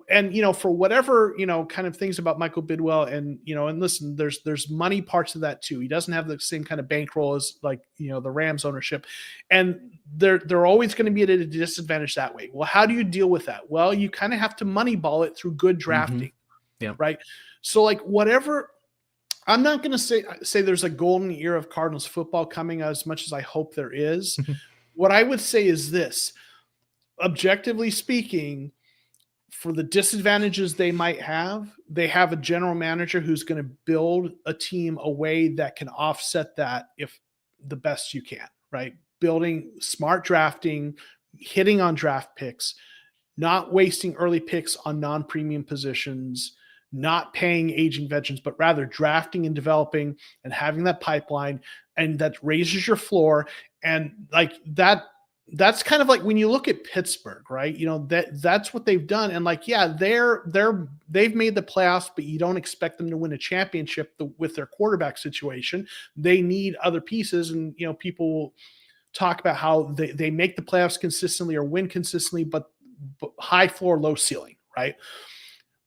And for whatever kind of things about Michael Bidwell, and and listen, there's money parts of that too. He doesn't have the same kind of bankroll as like the Rams ownership, and they're always going to be at a disadvantage that way. Well, how do you deal with that? Well, you kind of have to moneyball it through good drafting, right? So like whatever. I'm not going to say there's a golden year of Cardinals football coming, as much as I hope there is. What I would say is this: objectively speaking, for the disadvantages they might have, they have a general manager who's going to build a team a way that can offset that if the best you can, right? Building smart drafting, hitting on draft picks, not wasting early picks on non-premium positions, not paying aging veterans, but rather drafting and developing and having that pipeline, and that raises your floor. And like that's kind of like when you look at Pittsburgh, right? That's what they've done. And like, yeah, they've made the playoffs, but you don't expect them to win a championship with their quarterback situation. They need other pieces. And, people talk about how they make the playoffs consistently or win consistently, but high floor, low ceiling, right?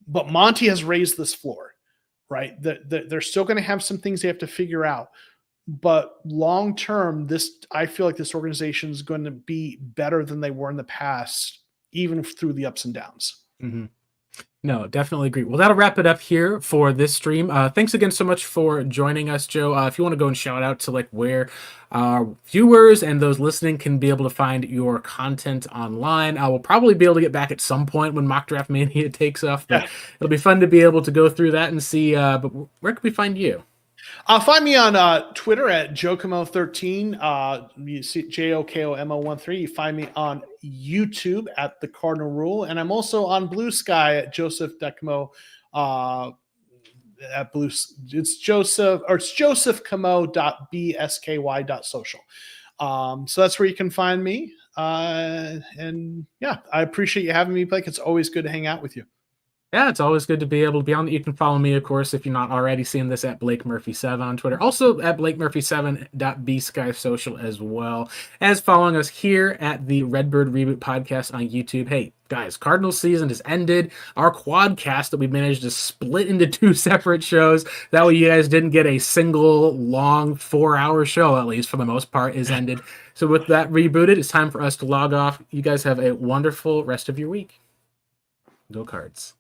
But Monty has raised this floor, right? They're still going to have some things they have to figure out. But long term, I feel like this organization is going to be better than they were in the past, even through the ups and downs. Mm-hmm. No, definitely agree. Well, that'll wrap it up here for this stream. Thanks again so much for joining us, Joe. If you want to go and shout out to like where our viewers and those listening can be able to find your content online, I will probably be able to get back at some point when Mock Draft Mania takes off. But it'll be fun to be able to go through that and see. But where can we find you? Find me on Twitter at Jokomo13. You see JOKOMO13. You find me on YouTube at the Cardinal Rule, and I'm also on Blue Sky at Joseph Decamo. At Blue, it's josephcamo.bsky.social. So that's where you can find me. And yeah, I appreciate you having me, Blake. It's always good to hang out with you. Yeah, it's always good to be able to be on. You can follow me, of course, if you're not already seeing this, at Blake Murphy7 on Twitter. Also at BlakeMurphy7.bskysocial as well as following us here at the Redbird Reboot podcast on YouTube. Hey, guys, Cardinals season has ended. Our quadcast that we managed to split into 2 separate shows. That way you guys didn't get a single long 4-hour show, at least for the most part, is ended. So with that rebooted, it's time for us to log off. You guys have a wonderful rest of your week. Go Cards.